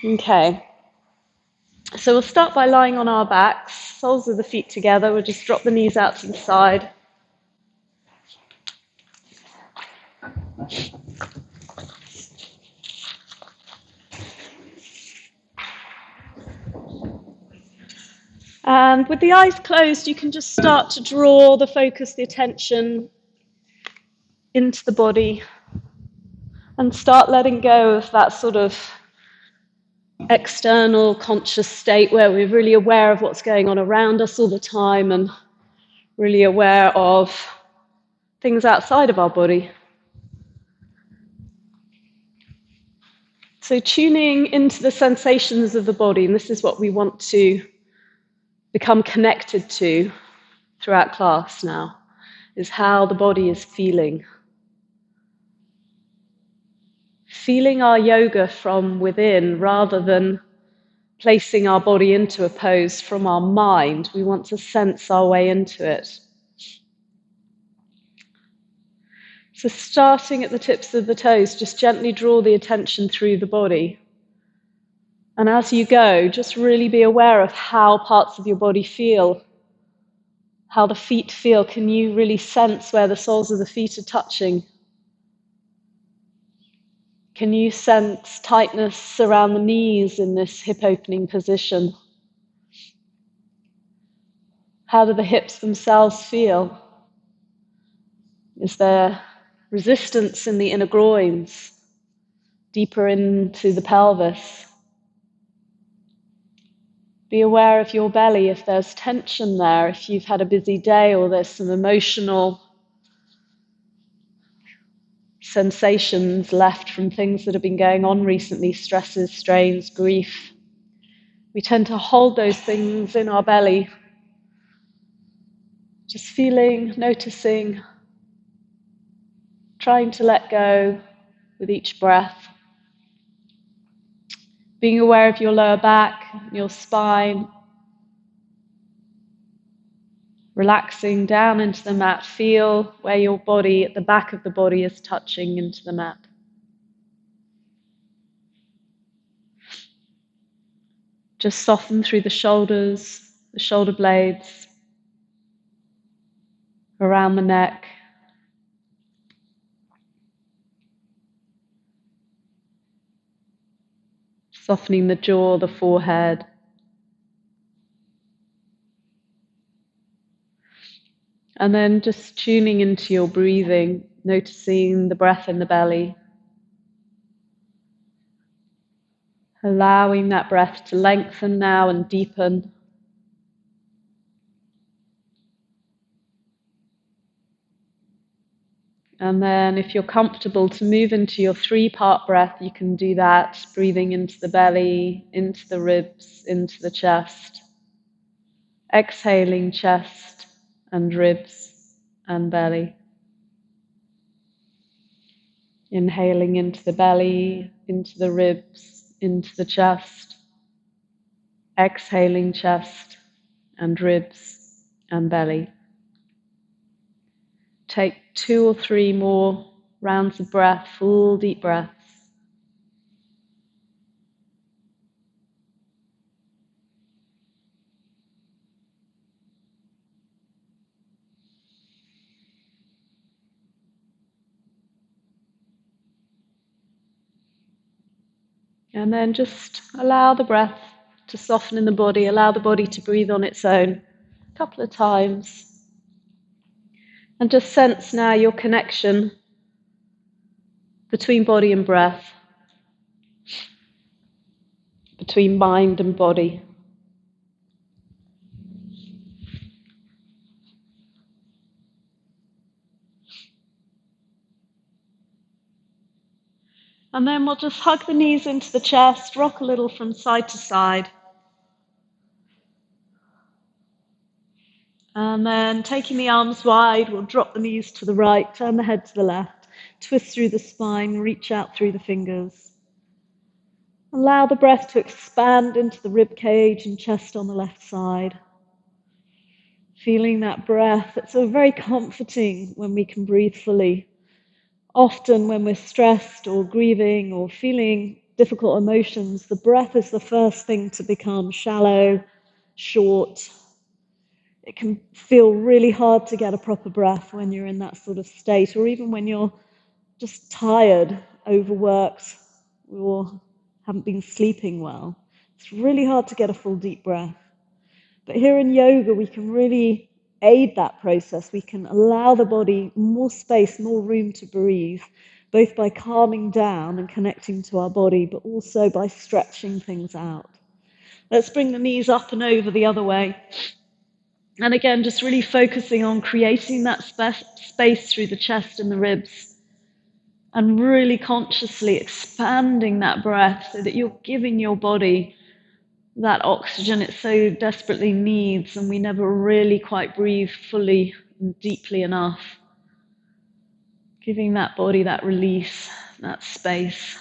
Okay, so we'll start by lying on our backs, soles of the feet together. We'll just drop the knees out to the side. And with the eyes closed, you can just start to draw the focus, the attention into the body and start letting go of that sort of external conscious state where we're really aware of what's going on around us all the time and really aware of things outside of our body. So tuning into the sensations of the body, and this is what we want to become connected to throughout class now, is how the body is feeling. Feeling our yoga from within rather than placing our body into a pose from our mind. We want to sense our way into it. So starting at the tips of the toes, just gently draw the attention through the body. And as you go, just really be aware of how parts of your body feel, how the feet feel. Can you really sense where the soles of the feet are touching? Can you sense tightness around the knees in this hip opening position? How do the hips themselves feel? Is there resistance in the inner groins, deeper into the pelvis? Be aware of your belly if there's tension there, if you've had a busy day or there's some emotional sensations left from things that have been going on recently, stresses, strains, grief. We tend to hold those things in our belly, just feeling, noticing, trying to let go with each breath. Being aware of your lower back, your spine, relaxing down into the mat. Feel where your body, at the back of the body, is touching into the mat. Just soften through the shoulders, the shoulder blades, around the neck. Softening the jaw, the forehead. And then just tuning into your breathing, noticing the breath in the belly. Allowing that breath to lengthen now and deepen. And then if you're comfortable to move into your 3-part breath, you can do that, breathing into the belly, into the ribs, into the chest. Exhaling chest and ribs and belly. Inhaling into the belly, into the ribs, into the chest. Exhaling chest and ribs and belly. Take 2 or 3 more rounds of breath, full deep breaths. And then just allow the breath to soften in the body, allow the body to breathe on its own a couple of times. And just sense now your connection between body and breath, between mind and body. And then we'll just hug the knees into the chest, rock a little from side to side. And then taking the arms wide, we'll drop the knees to the right, turn the head to the left, twist through the spine, reach out through the fingers. Allow the breath to expand into the rib cage and chest on the left side. Feeling that breath, it's so very comforting when we can breathe fully. Often when we're stressed or grieving or feeling difficult emotions, the breath is the first thing to become shallow, short. It can feel really hard to get a proper breath when you're in that sort of state, or even when you're just tired, overworked, or haven't been sleeping well. It's really hard to get a full deep breath. But here in yoga, we can really aid that process. We can allow the body more space, more room to breathe, both by calming down and connecting to our body, but also by stretching things out. Let's bring the knees up and over the other way. And again, just really focusing on creating that space through the chest and the ribs, and really consciously expanding that breath so that you're giving your body that oxygen it so desperately needs, and we never really quite breathe fully and deeply enough. Giving that body that release, that space.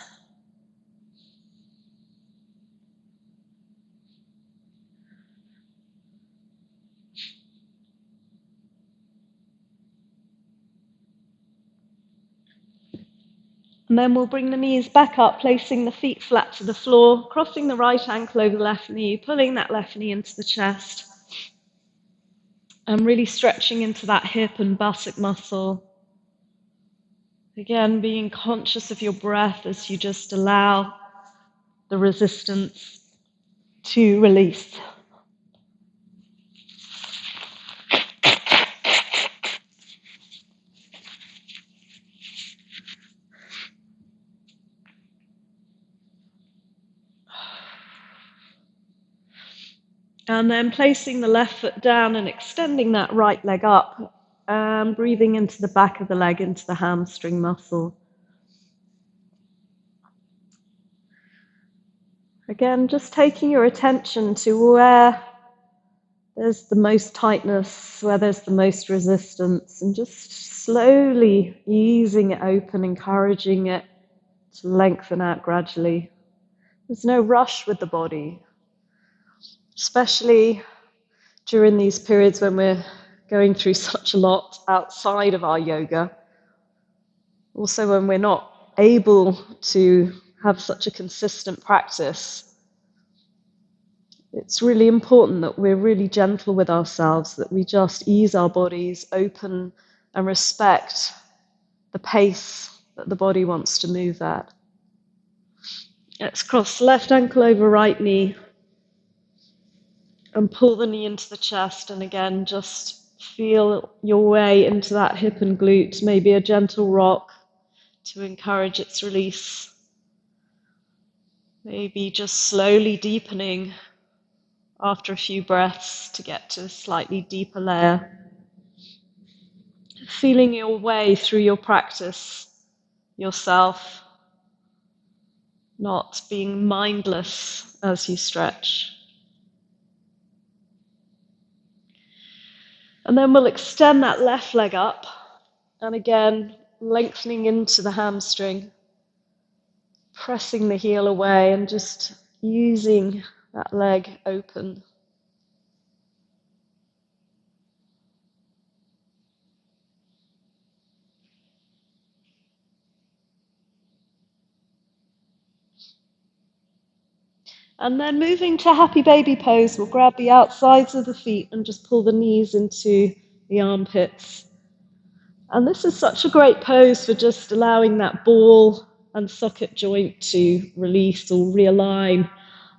And then we'll bring the knees back up, placing the feet flat to the floor, crossing the right ankle over the left knee, pulling that left knee into the chest, and really stretching into that hip and buttock muscle. Again, being conscious of your breath as you just allow the resistance to release. And then placing the left foot down and extending that right leg up, and breathing into the back of the leg, into the hamstring muscle. Again, just taking your attention to where there's the most tightness, where there's the most resistance, and just slowly easing it open, encouraging it to lengthen out gradually. There's no rush with the body, especially during these periods when we're going through such a lot outside of our yoga. Also, when we're not able to have such a consistent practice, it's really important that we're really gentle with ourselves, that we just ease our bodies, open and respect the pace that the body wants to move at. Let's cross left ankle over right knee and pull the knee into the chest, and again just feel your way into that hip and glute, maybe a gentle rock to encourage its release. Maybe just slowly deepening after a few breaths to get to a slightly deeper layer. Feeling your way through your practice yourself, not being mindless as you stretch. And then we'll extend that left leg up, and again, lengthening into the hamstring, pressing the heel away and just using that leg open. And then moving to happy baby pose, we'll grab the outsides of the feet and just pull the knees into the armpits. And this is such a great pose for just allowing that ball and socket joint to release or realign.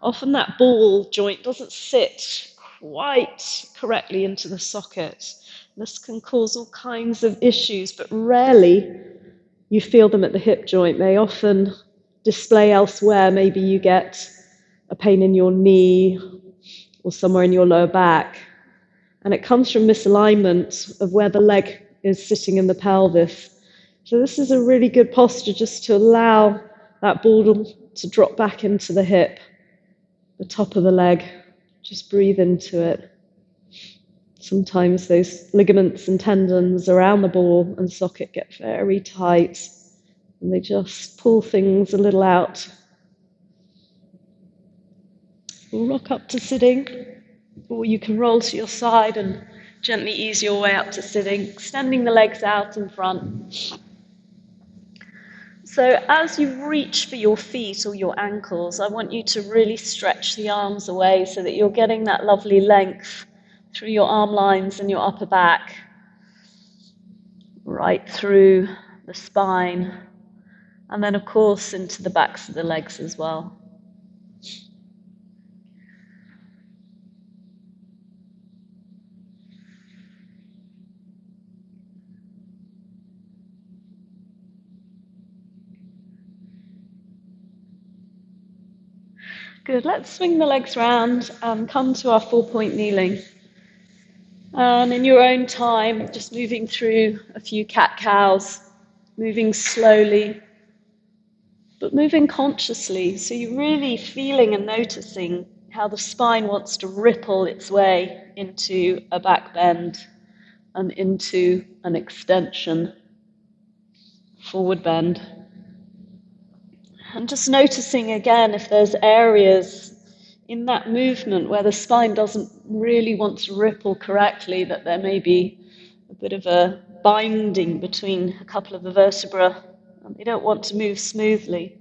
Often that ball joint doesn't sit quite correctly into the socket. This can cause all kinds of issues, but rarely you feel them at the hip joint. They often display elsewhere. Maybe you get a pain in your knee or somewhere in your lower back. And it comes from misalignment of where the leg is sitting in the pelvis. So this is a really good posture just to allow that ball to drop back into the hip, the top of the leg. Just breathe into it. Sometimes those ligaments and tendons around the ball and socket get very tight, and they just pull things a little out. We'll rock up to sitting, or you can roll to your side and gently ease your way up to sitting, extending the legs out in front. So as you reach for your feet or your ankles, I want you to really stretch the arms away so that you're getting that lovely length through your arm lines and your upper back, right through the spine, and then of course into the backs of the legs as well. Good, let's swing the legs round and come to our 4-point kneeling. And in your own time, just moving through a few cat-cows, moving slowly, but moving consciously. So you're really feeling and noticing how the spine wants to ripple its way into a back bend and into an extension, forward bend. And just noticing again if there's areas in that movement where the spine doesn't really want to ripple correctly, that there may be a bit of a binding between a couple of the vertebrae and they don't want to move smoothly.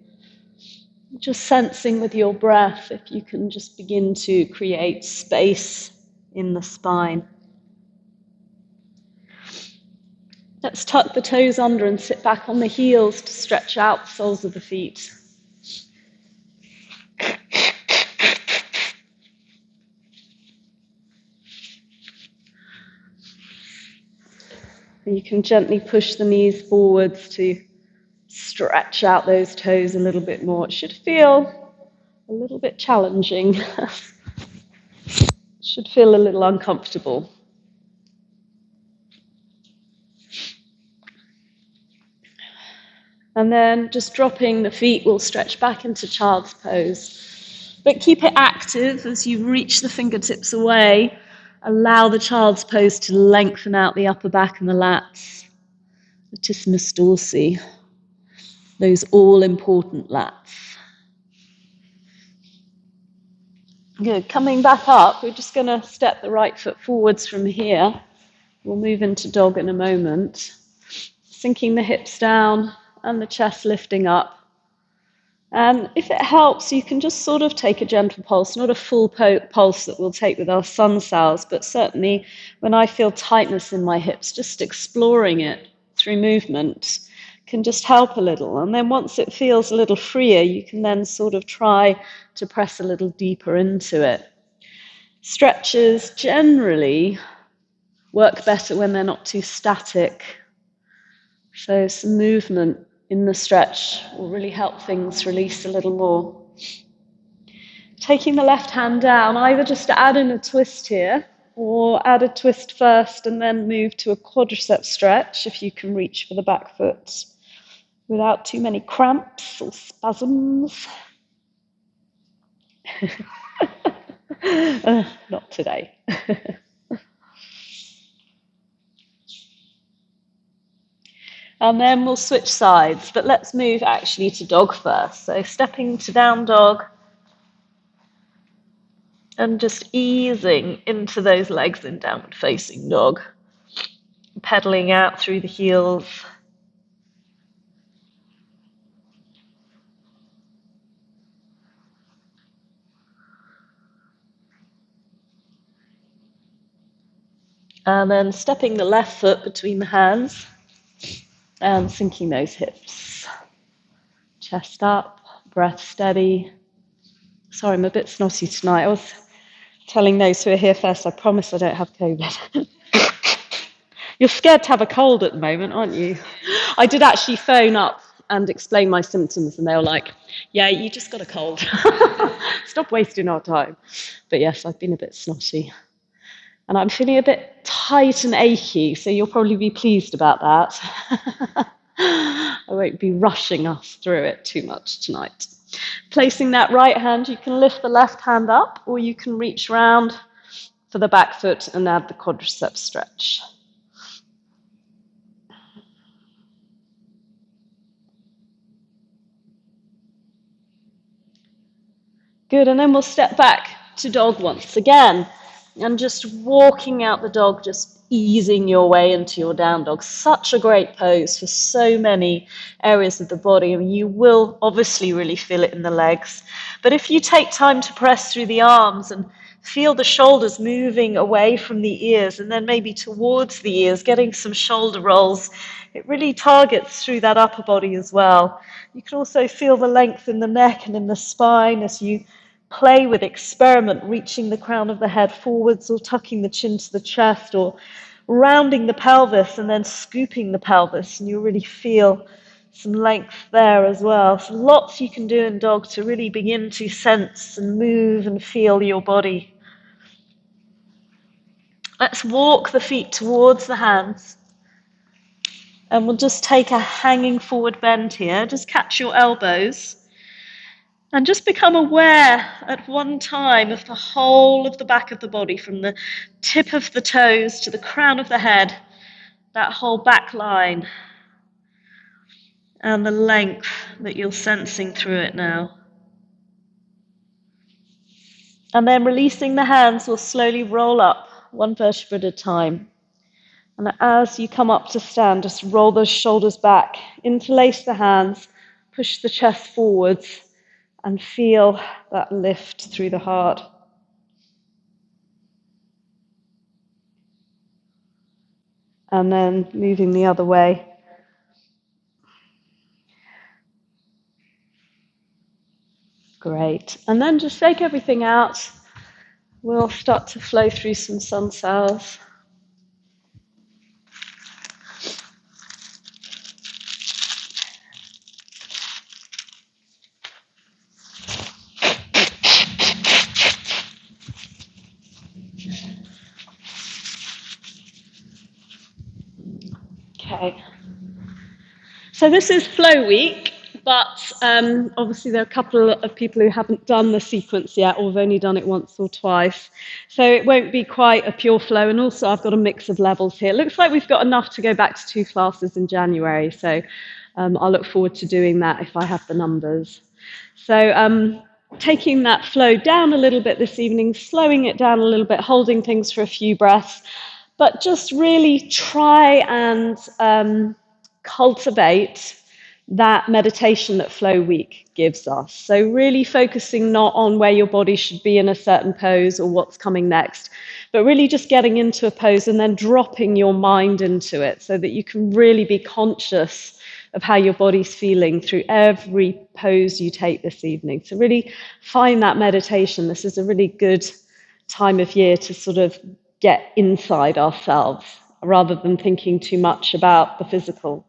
Just sensing with your breath if you can just begin to create space in the spine. Let's tuck the toes under and sit back on the heels to stretch out the soles of the feet. You can gently push the knees forwards to stretch out those toes a little bit more. It should feel a little bit challenging. It should feel a little uncomfortable. And then just dropping the feet, we'll stretch back into child's pose. But keep it active as you reach the fingertips away. Allow the child's pose to lengthen out the upper back and the lats, latissimus dorsi, those all-important lats. Good. Coming back up, we're just going to step the right foot forwards from here. We'll move into dog in a moment. Sinking the hips down and the chest lifting up. And if it helps, you can just sort of take a gentle pulse, not a full pulse that we'll take with our sun cells, but certainly when I feel tightness in my hips, just exploring it through movement can just help a little. And then once it feels a little freer, you can then sort of try to press a little deeper into it. Stretches generally work better when they're not too static. So some movement in the stretch will really help things release a little more. Taking the left hand down, either just to add in a twist here, or add a twist first and then move to a quadricep stretch if you can reach for the back foot without too many cramps or spasms. Not today. And then we'll switch sides, but let's move actually to dog first. So stepping to down dog and just easing into those legs in downward facing dog, pedaling out through the heels. And then stepping the left foot between the hands and sinking those hips. Chest up, breath steady. Sorry, I'm a bit snotty tonight. I was telling those who are here first, I promise I don't have COVID. You're scared to have a cold at the moment, aren't you? I did actually phone up and explain my symptoms, and they were like, yeah, you just got a cold. Stop wasting our time. But yes, I've been a bit snotty. And I'm feeling a bit tight and achy, so you'll probably be pleased about that. I won't be rushing us through it too much tonight. Placing that right hand, you can lift the left hand up, or you can reach round for the back foot and add the quadricep stretch. Good, and then we'll step back to dog once again. And just walking out the dog, just easing your way into your down dog. Such a great pose for so many areas of the body. I mean, you will obviously really feel it in the legs. But if you take time to press through the arms and feel the shoulders moving away from the ears and then maybe towards the ears, getting some shoulder rolls, it really targets through that upper body as well. You can also feel the length in the neck and in the spine as you play with, experiment, reaching the crown of the head forwards or tucking the chin to the chest or rounding the pelvis and then scooping the pelvis, and you really feel some length there as well. So lots you can do in dog to really begin to sense and move and feel your body. Let's walk the feet towards the hands. And we'll just take a hanging forward bend here. Just catch your elbows. And just become aware at one time of the whole of the back of the body, from the tip of the toes to the crown of the head, that whole back line, and the length that you're sensing through it now. And then releasing the hands, we'll slowly roll up one vertebra at a time. And as you come up to stand, just roll those shoulders back, interlace the hands, push the chest forwards, and feel that lift through the heart. And then moving the other way. Great. And then just shake everything out. We'll start to flow through some sun cells. Okay. So this is flow week, but obviously there are a couple of people who haven't done the sequence yet or have only done it once or twice. So it won't be quite a pure flow. And also I've got a mix of levels here. It looks like we've got enough to go back to 2 classes in January. So I'll look forward to doing that if I have the numbers. So taking that flow down a little bit this evening, slowing it down a little bit, holding things for a few breaths, but just really try and cultivate that meditation that Flow Week gives us. So really focusing not on where your body should be in a certain pose or what's coming next, but really just getting into a pose and then dropping your mind into it so that you can really be conscious of how your body's feeling through every pose you take this evening. So really find that meditation. This is a really good time of year to sort of get inside ourselves rather than thinking too much about the physical.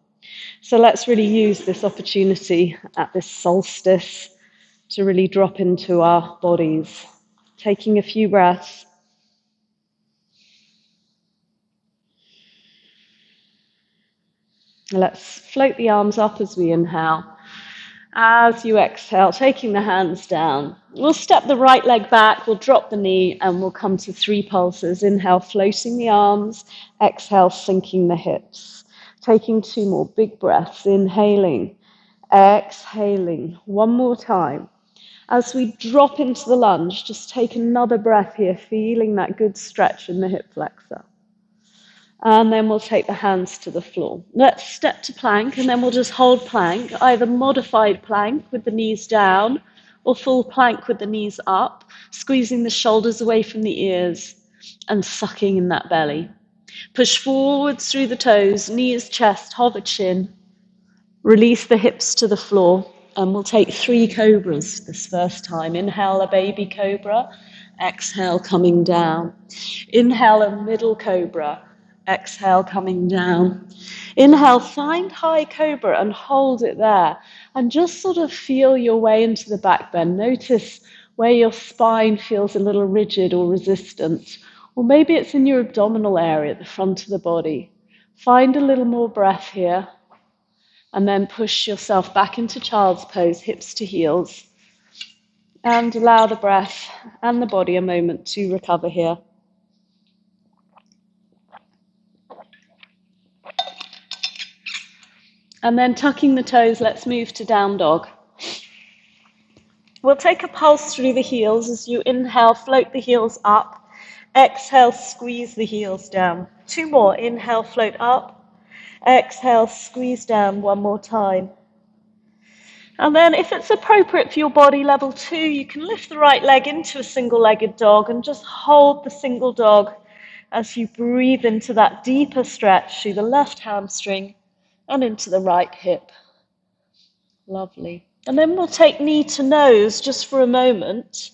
So let's really use this opportunity at this solstice to really drop into our bodies, taking a few breaths. Let's float the arms up as we inhale. As you exhale, taking the hands down. We'll step the right leg back, we'll drop the knee, and we'll come to 3 pulses. Inhale, floating the arms. Exhale, sinking the hips. Taking 2 more big breaths. Inhaling, exhaling. 1 more time. As we drop into the lunge, just take another breath here, feeling that good stretch in the hip flexor. And then we'll take the hands to the floor. Let's step to plank, and then we'll just hold plank, either modified plank with the knees down or full plank with the knees up, squeezing the shoulders away from the ears and sucking in that belly. Push forwards through the toes, knees, chest, hover chin. Release the hips to the floor, and we'll take 3 cobras this first time. Inhale a baby cobra, exhale coming down. Inhale a middle cobra. Exhale, coming down. Inhale, find high cobra and hold it there. And just sort of feel your way into the back bend. Notice where your spine feels a little rigid or resistant. Or maybe it's in your abdominal area at the front of the body. Find a little more breath here. And then push yourself back into child's pose, hips to heels. And allow the breath and the body a moment to recover here. And then tucking the toes, let's move to down dog. We'll take a pulse through the heels as you inhale, float the heels up. Exhale, squeeze the heels down. 2 more. Inhale, float up. Exhale, squeeze down 1 more time. And then if it's appropriate for your body, level 2, you can lift the right leg into a single-legged dog and just hold the single dog as you breathe into that deeper stretch through the left hamstring and into the right hip. Lovely. And then we'll take knee to nose just for a moment.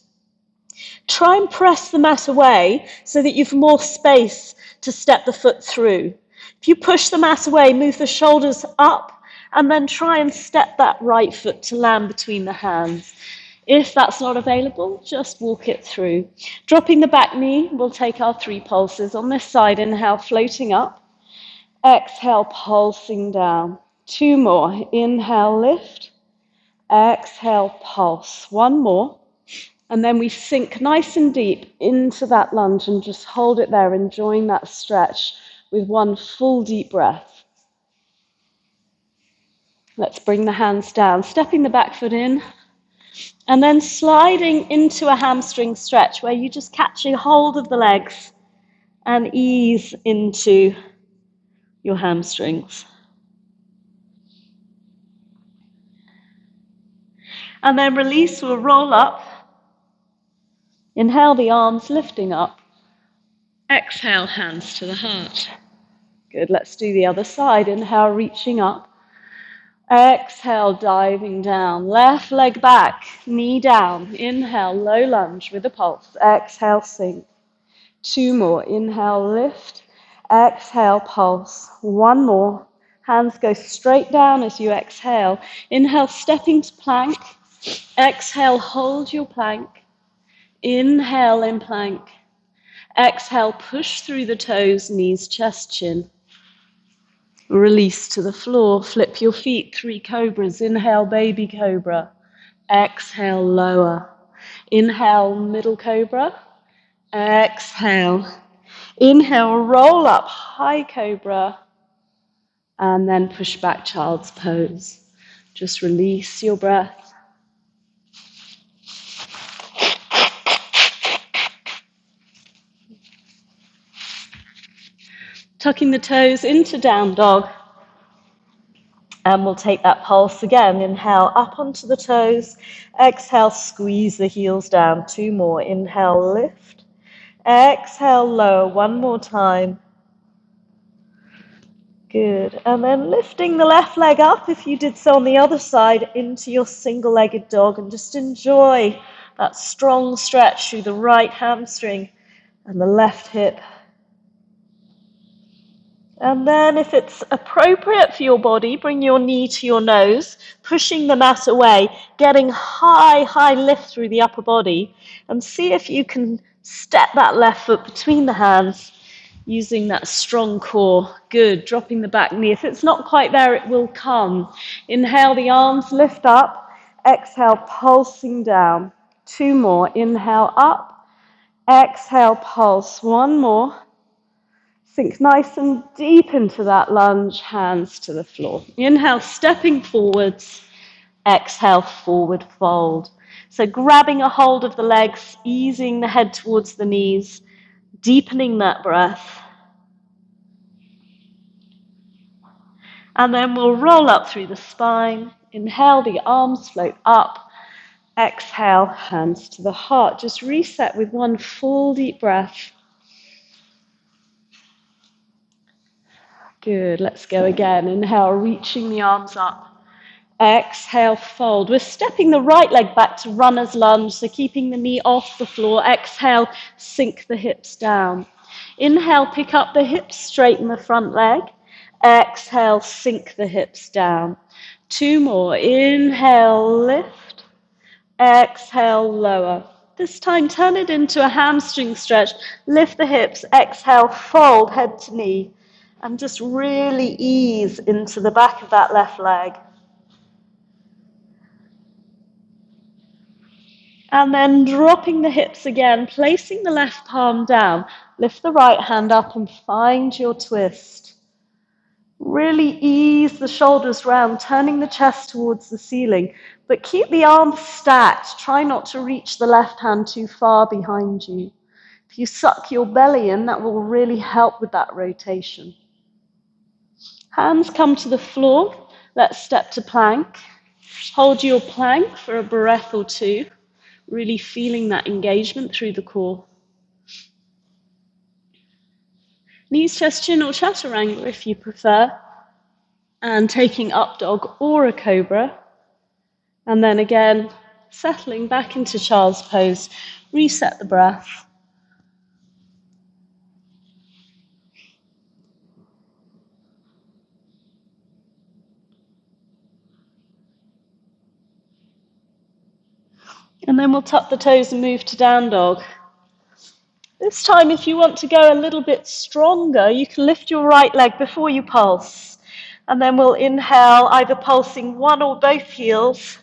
Try and press the mat away so that you've more space to step the foot through. If you push the mat away, move the shoulders up, and then try and step that right foot to land between the hands. If that's not available, just walk it through. Dropping the back knee, we'll take our 3 pulses. On this side, inhale, floating up. Exhale, pulsing down. 2 more. Inhale, lift. Exhale, pulse. 1 more. And then we sink nice and deep into that lunge and just hold it there, enjoying that stretch with 1 full deep breath. Let's bring the hands down, stepping the back foot in, and then sliding into a hamstring stretch where you just catch a hold of the legs and ease into your hamstrings. And then release, we'll roll up. Inhale, the arms lifting up. Exhale, hands to the heart. Good, let's do the other side. Inhale, reaching up. Exhale, diving down. Left leg back, knee down. Inhale, low lunge with a pulse. Exhale, sink. 2 more. Inhale, lift. Exhale, pulse. 1 more. Hands go straight down as you exhale. Inhale, stepping to plank. Exhale, hold your plank. Inhale in plank. Exhale, push through the toes, knees, chest, chin. Release to the floor, flip your feet, 3 cobras. Inhale, baby cobra. Exhale, lower. Inhale, middle cobra. Exhale. Inhale, roll up, high cobra. And then push back, child's pose. Just release your breath. Tucking the toes into down dog. And we'll take that pulse again. Inhale, up onto the toes. Exhale, squeeze the heels down. 2 more. Inhale, lift. Exhale, lower. 1 more time. Good. And then lifting the left leg up, if you did so on the other side, into your single-legged dog. And just enjoy that strong stretch through the right hamstring and the left hip. And then if it's appropriate for your body, bring your knee to your nose, pushing the mat away, getting high lift through the upper body, and see if you can step that left foot between the hands using that strong core. Good. Dropping the back knee. If it's not quite there, it will come. Inhale, the arms lift up. Exhale, pulsing down. 2 more. Inhale, up. Exhale, pulse. 1 more. Sink nice and deep into that lunge, hands to the floor. Inhale, stepping forwards. Exhale, forward fold. So grabbing a hold of the legs, easing the head towards the knees, deepening that breath. And then we'll roll up through the spine. Inhale, the arms float up. Exhale, hands to the heart. Just reset with 1 full deep breath. Good, let's go again. Inhale, reaching the arms up. Exhale, fold. We're stepping the right leg back to runner's lunge, so keeping the knee off the floor. Exhale, sink the hips down. Inhale, pick up the hips, straighten the front leg. Exhale, sink the hips down. 2 more. Inhale, lift. Exhale, lower. This time, turn it into a hamstring stretch. Lift the hips. Exhale, fold, head to knee. And just really ease into the back of that left leg. And then dropping the hips again, placing the left palm down. Lift the right hand up and find your twist. Really ease the shoulders round, turning the chest towards the ceiling. But keep the arms stacked. Try not to reach the left hand too far behind you. If you suck your belly in, that will really help with that rotation. Hands come to the floor. Let's step to plank. Hold your plank for a breath or two, really feeling that engagement through the core. Knees, chest, chin, or chaturanga if you prefer. And taking up dog or a cobra. And then again, settling back into child's pose. Reset the breath. And then we'll tuck the toes and move to down dog. This time, if you want to go a little bit stronger, you can lift your right leg before you pulse. And then we'll inhale, either pulsing one or both heels.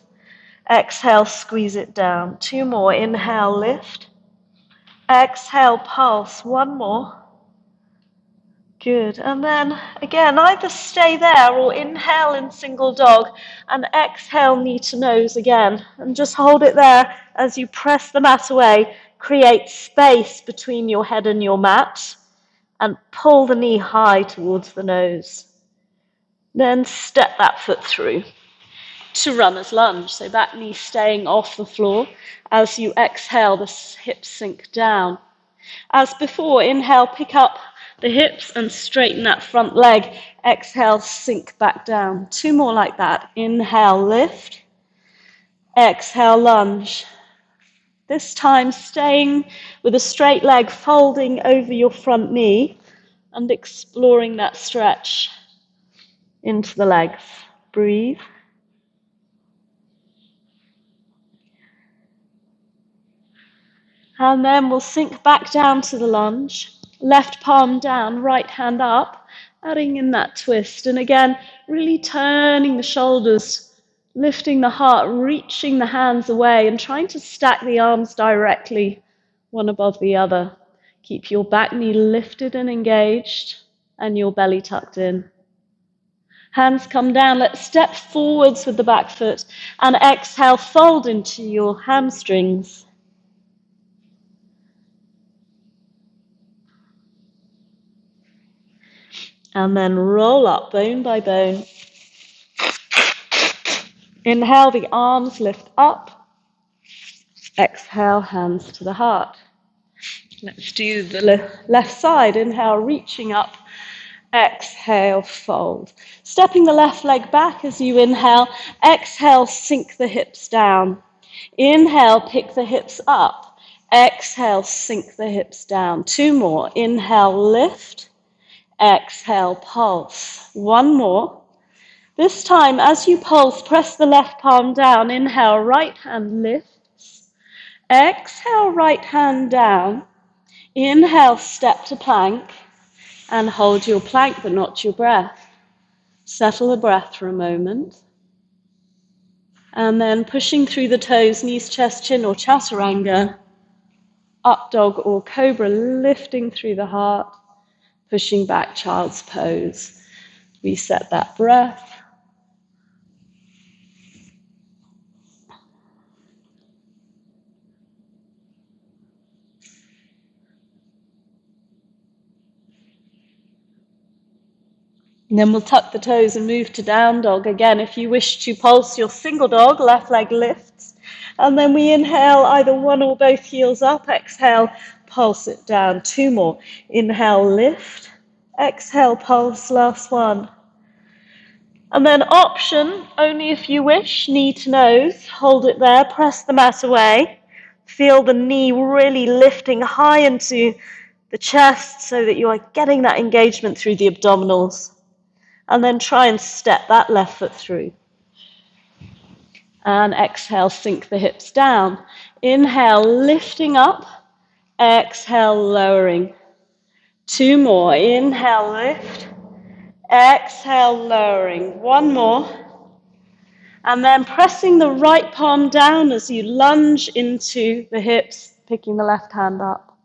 Exhale, squeeze it down. Two more. Inhale, lift. Exhale, pulse. One more. Good. And then again, either stay there or inhale in single dog and exhale knee to nose again. And just hold it there as you press the mat away. Create space between your head and your mat and pull the knee high towards the nose. Then step that foot through to runner's lunge. So that knee staying off the floor. As you exhale, the hips sink down. As before, inhale, pick up the hips and straighten that front leg. Exhale, sink back down. Two more like that. Inhale, lift. Exhale, lunge. This time staying with a straight leg folding over your front knee and exploring that stretch into the legs. Breathe. And then we'll sink back down to the lunge. Left palm down, right hand up, adding in that twist. And again, really turning the shoulders, lifting the heart, reaching the hands away, and trying to stack the arms directly, one above the other. Keep your back knee lifted and engaged, and your belly tucked in. Hands come down. Let's step forwards with the back foot, and exhale, fold into your hamstrings. And then roll up bone by bone. Inhale, the arms lift up. Exhale, hands to the heart. Let's do the left side. Inhale, reaching up. Exhale, fold. Stepping the left leg back as you inhale. Exhale, sink the hips down. Inhale, pick the hips up. Exhale, sink the hips down. Two more. Inhale, lift. Exhale, pulse. One more. This time, as you pulse, press the left palm down. Inhale, right hand lifts. Exhale, right hand down. Inhale, step to plank. And hold your plank, but not your breath. Settle the breath for a moment. And then pushing through the toes, knees, chest, chin, or chaturanga. Up dog or cobra, lifting through the heart. Pushing back, child's pose. Reset that breath. And then we'll tuck the toes and move to down dog. Again, if you wish to pulse your single dog, left leg lifts. And then we inhale either one or both heels up. Exhale, pulse it down. Two more. Inhale, lift. Exhale, pulse, last one. And then option, only if you wish, knee to nose. Hold it there, press the mat away. Feel the knee really lifting high into the chest so that you are getting that engagement through the abdominals. And then try and step that left foot through. And exhale, sink the hips down. Inhale, lifting up. Exhale, lowering. Two more. Inhale, lift. Exhale, lowering. One more. And then pressing the right palm down as you lunge into the hips, picking the left hand up.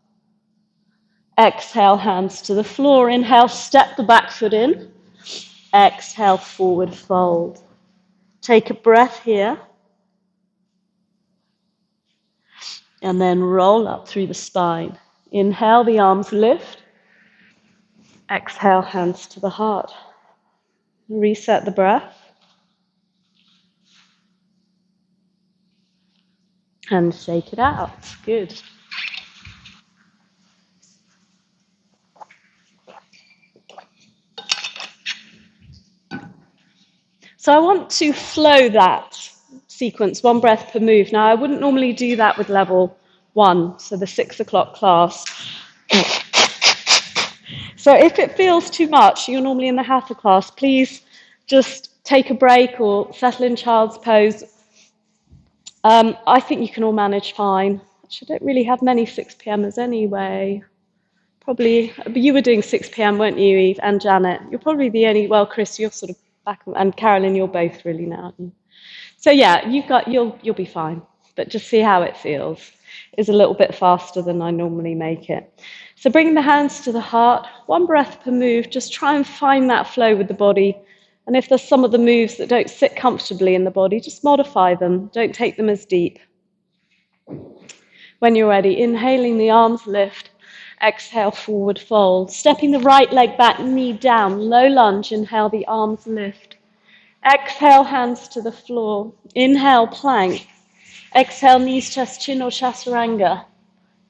Exhale, hands to the floor. Inhale, step the back foot in. Exhale, forward fold. Take a breath here. And then roll up through the spine. Inhale, the arms lift. Exhale, hands to the heart. Reset the breath. And shake it out. Good. So I want to flow that sequence, 1 breath per move. Now, I wouldn't normally do that with level 1, so the 6 o'clock class. So if it feels too much, you're normally in the Hatha class, please just take a break or settle in child's pose. I think you can all manage fine. I don't really have many 6 p.m.ers anyway. Probably, you were doing 6 p.m., weren't you, Eve and Janet? You're probably the only, well, Chris, you're sort of back, and Carolyn, you're both really now, aren't you? So yeah, you'll be fine, but just see how it feels. It's a little bit faster than I normally make it. So bringing the hands to the heart, 1 breath per move, just try and find that flow with the body. And if there's some of the moves that don't sit comfortably in the body, just modify them. Don't take them as deep. When you're ready, inhaling, the arms lift. Exhale, forward fold. Stepping the right leg back, knee down. Low lunge, inhale, the arms lift. Exhale, hands to the floor. Inhale, plank. Exhale, knees, chest, chin or chaturanga.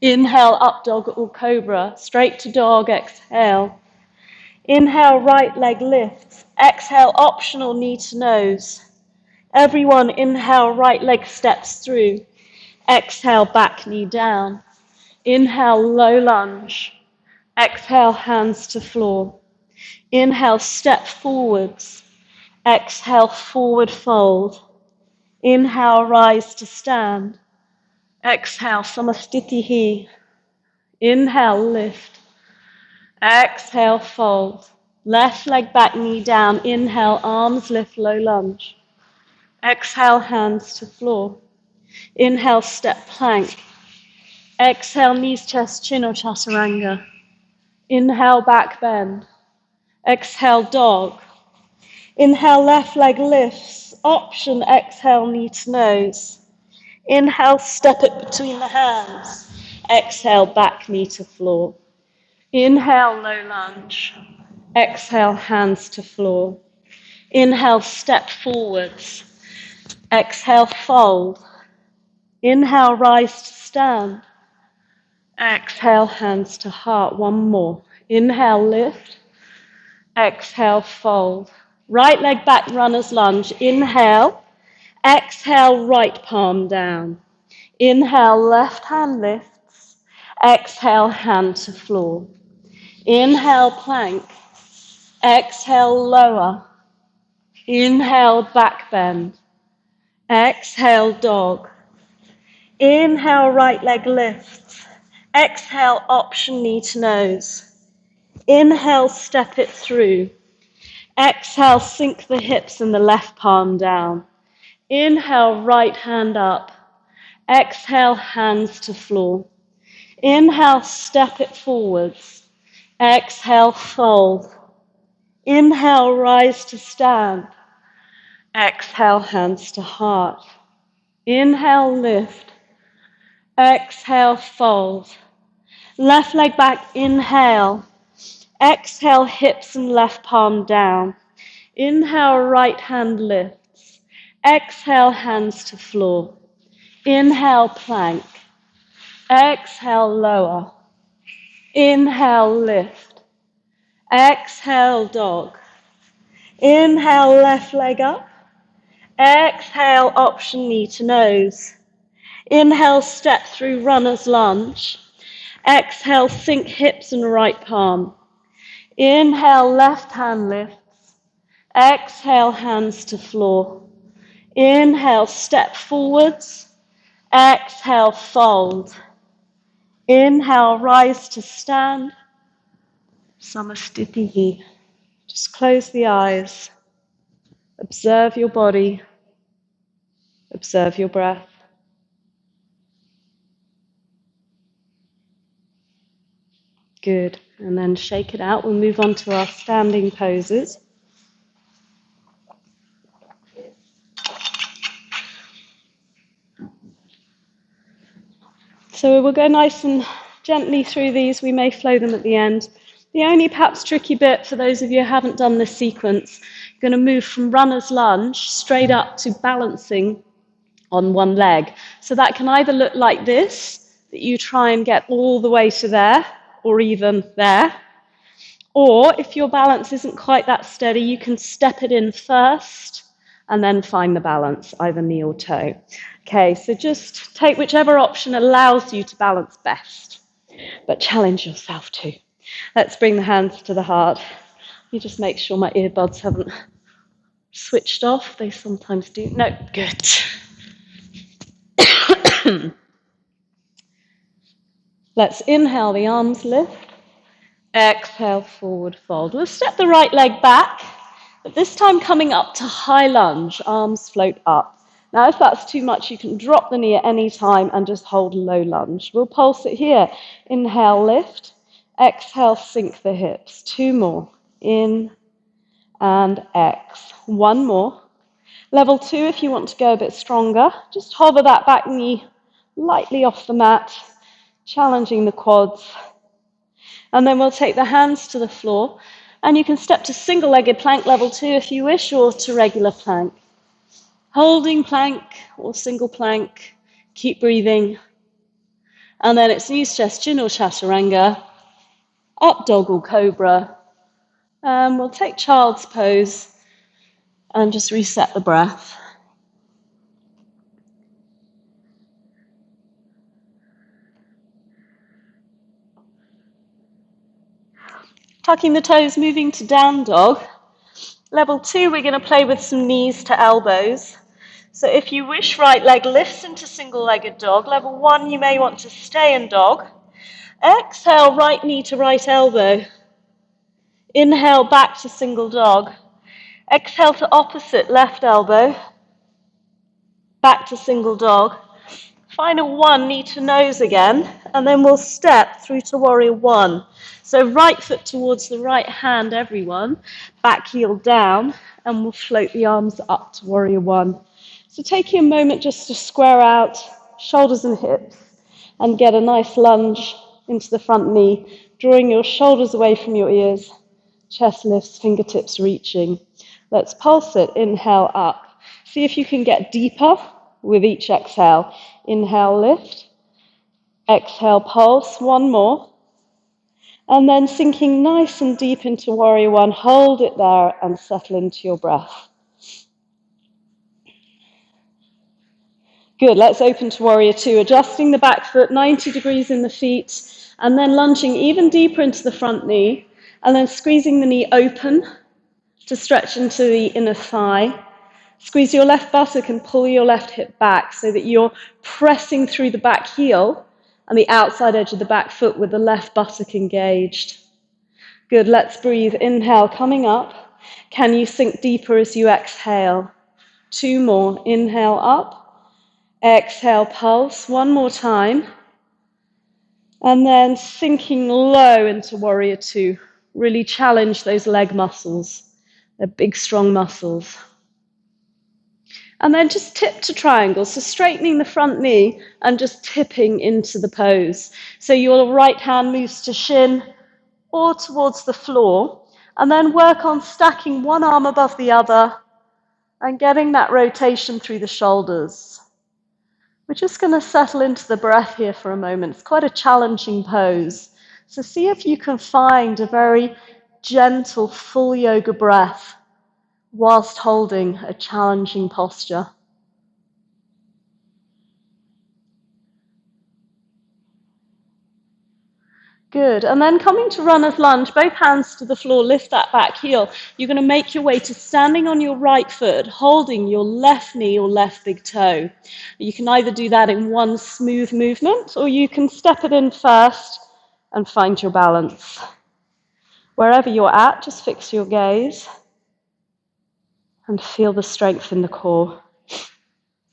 Inhale, up dog or cobra. Straight to dog, exhale. Inhale, right leg lifts. Exhale, optional knee to nose. Everyone, inhale, right leg steps through. Exhale, back knee down. Inhale, low lunge. Exhale, hands to floor. Inhale, step forwards. Exhale, forward fold. Inhale, rise to stand. Exhale, Samastitihi. Inhale, lift. Exhale, fold. Left leg back, knee down. Inhale, arms lift, low lunge. Exhale, hands to floor. Inhale, step plank. Exhale, knees, chest, chin or chaturanga. Inhale, back bend. Exhale, dog. Inhale, left leg lifts. Option, exhale, knee to nose. Inhale, step it between the hands. Exhale, back knee to floor. Inhale, low lunge. Exhale, hands to floor. Inhale, step forwards. Exhale, fold. Inhale, rise to stand. Exhale, hands to heart. 1 more. Inhale, lift. Exhale, fold. Right leg back, runner's lunge. Inhale. Exhale, right palm down. Inhale, left hand lifts. Exhale, hand to floor. Inhale, plank. Exhale, lower. Inhale, back bend. Exhale, dog. Inhale, right leg lifts. Exhale, option knee to nose. Inhale, step it through. Exhale, sink the hips and the left palm down. Inhale, right hand up. Exhale, hands to floor. Inhale, step it forwards. Exhale, fold. Inhale, rise to stand. Exhale, hands to heart. Inhale, lift. Exhale, fold. Left leg back, inhale. Exhale, hips and left palm down. Inhale, right hand lifts. Exhale, hands to floor. Inhale, plank. Exhale, lower. Inhale, lift. Exhale, dog. Inhale, left leg up. Exhale, option knee to nose. Inhale, step through runner's lunge. Exhale, sink hips and right palm. Inhale, left hand lifts. Exhale, hands to floor. Inhale, step forwards. Exhale, fold. Inhale, rise to stand. Samastitihi. Just close the eyes. Observe your body. Observe your breath. Good. And then shake it out. We'll move on to our standing poses. So we'll go nice and gently through these. We may flow them at the end. The only perhaps tricky bit for those of you who haven't done this sequence, you're going to move from runner's lunge straight up to balancing on one leg. So that can either look like this, that you try and get all the way to there, or even there. Or if your balance isn't quite that steady, you can step it in first and then find the balance, either knee or toe. Okay, so just take whichever option allows you to balance best, but challenge yourself too. Let's bring the hands to the heart. You just make sure my earbuds haven't switched off. They sometimes do. No, good. Let's inhale, the arms lift. Exhale, forward fold. We'll step the right leg back, but this time coming up to high lunge, arms float up. Now, if that's too much, you can drop the knee at any time and just hold low lunge. We'll pulse it here. Inhale, lift. Exhale, sink the hips. 2 more. In and X. 1 more. Level 2, if you want to go a bit stronger, just hover that back knee lightly off the mat, challenging the quads. And then we'll take the hands to the floor, and you can step to single-legged plank level 2 if you wish, or to regular plank. Holding plank or single plank, keep breathing. And then it's knee suggestion or chaturanga, up dog or cobra. And we'll take child's pose and just reset the breath. Tucking the toes, moving to down dog. Level 2, we're going to play with some knees to elbows. So if you wish, right leg lifts into single-legged dog. Level 1, you may want to stay in dog. Exhale, right knee to right elbow. Inhale, back to single dog. Exhale to opposite left elbow. Back to single dog. Final 1, knee to nose again. And then we'll step through to warrior 1. So right foot towards the right hand, everyone. Back heel down. And we'll float the arms up to warrior 1. So taking a moment just to square out shoulders and hips and get a nice lunge into the front knee, drawing your shoulders away from your ears, chest lifts, fingertips reaching. Let's pulse it. Inhale up. See if you can get deeper with each exhale. Inhale, lift. Exhale, pulse. 1 more. And then sinking nice and deep into warrior 1. Hold it there and settle into your breath. Good, let's open to warrior 2, adjusting the back foot 90 degrees in the feet, and then lunging even deeper into the front knee, and then squeezing the knee open to stretch into the inner thigh. Squeeze your left buttock and pull your left hip back so that you're pressing through the back heel and the outside edge of the back foot with the left buttock engaged. Good, let's breathe. Inhale, coming up. Can you sink deeper as you exhale? 2 more. Inhale up. Exhale, pulse. 1 more time. And then sinking low into warrior 2. Really challenge those leg muscles. They're big, strong muscles. And then just tip to triangle. So straightening the front knee and just tipping into the pose. So your right hand moves to shin or towards the floor. And then work on stacking one arm above the other and getting that rotation through the shoulders. We're just going to settle into the breath here for a moment. It's quite a challenging pose. So see if you can find a very gentle, full yoga breath whilst holding a challenging posture. Good, and then coming to runner's lunge, both hands to the floor, lift that back heel. You're going to make your way to standing on your right foot, holding your left knee or left big toe. You can either do that in one smooth movement, or you can step it in first and find your balance. Wherever you're at, just fix your gaze and feel the strength in the core.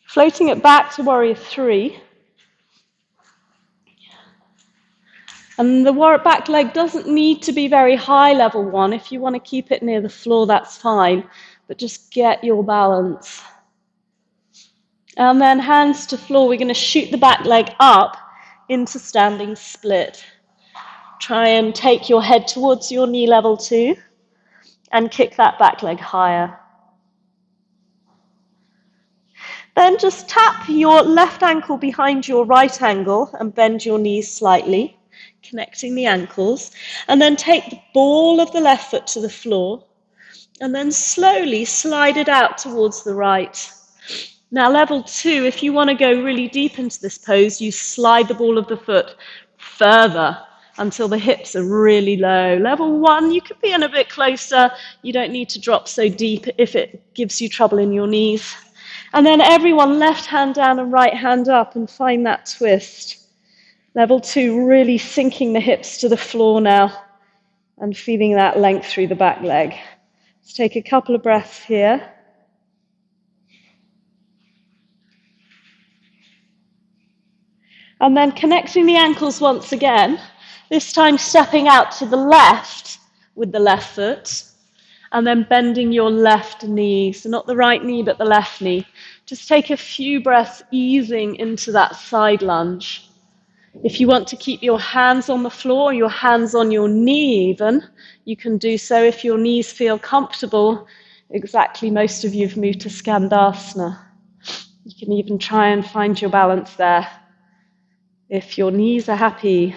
Floating it back to warrior 3. And the back leg doesn't need to be very high, level 1. If you want to keep it near the floor, that's fine. But just get your balance. And then hands to floor. We're going to shoot the back leg up, into standing split. Try and take your head towards your knee level too, and kick that back leg higher. Then just tap your left ankle behind your right ankle and bend your knees slightly, connecting the ankles. And then take the ball of the left foot to the floor, and then slowly slide it out towards the right. Now, level 2, if you want to go really deep into this pose, you slide the ball of the foot further until the hips are really low. Level 1, you could be in a bit closer. You don't need to drop so deep if it gives you trouble in your knees. And then everyone, left hand down and right hand up, and find that twist. Level 2, really sinking the hips to the floor now and feeling that length through the back leg. Let's take a couple of breaths here. And then connecting the ankles once again, this time stepping out to the left with the left foot, and then bending your left knee. So not the right knee, but the left knee. Just take a few breaths, easing into that side lunge. If you want to keep your hands on the floor, your hands on your knee even, you can do so if your knees feel comfortable. Exactly, most of you have moved to Skandasana. You can even try and find your balance there. If your knees are happy.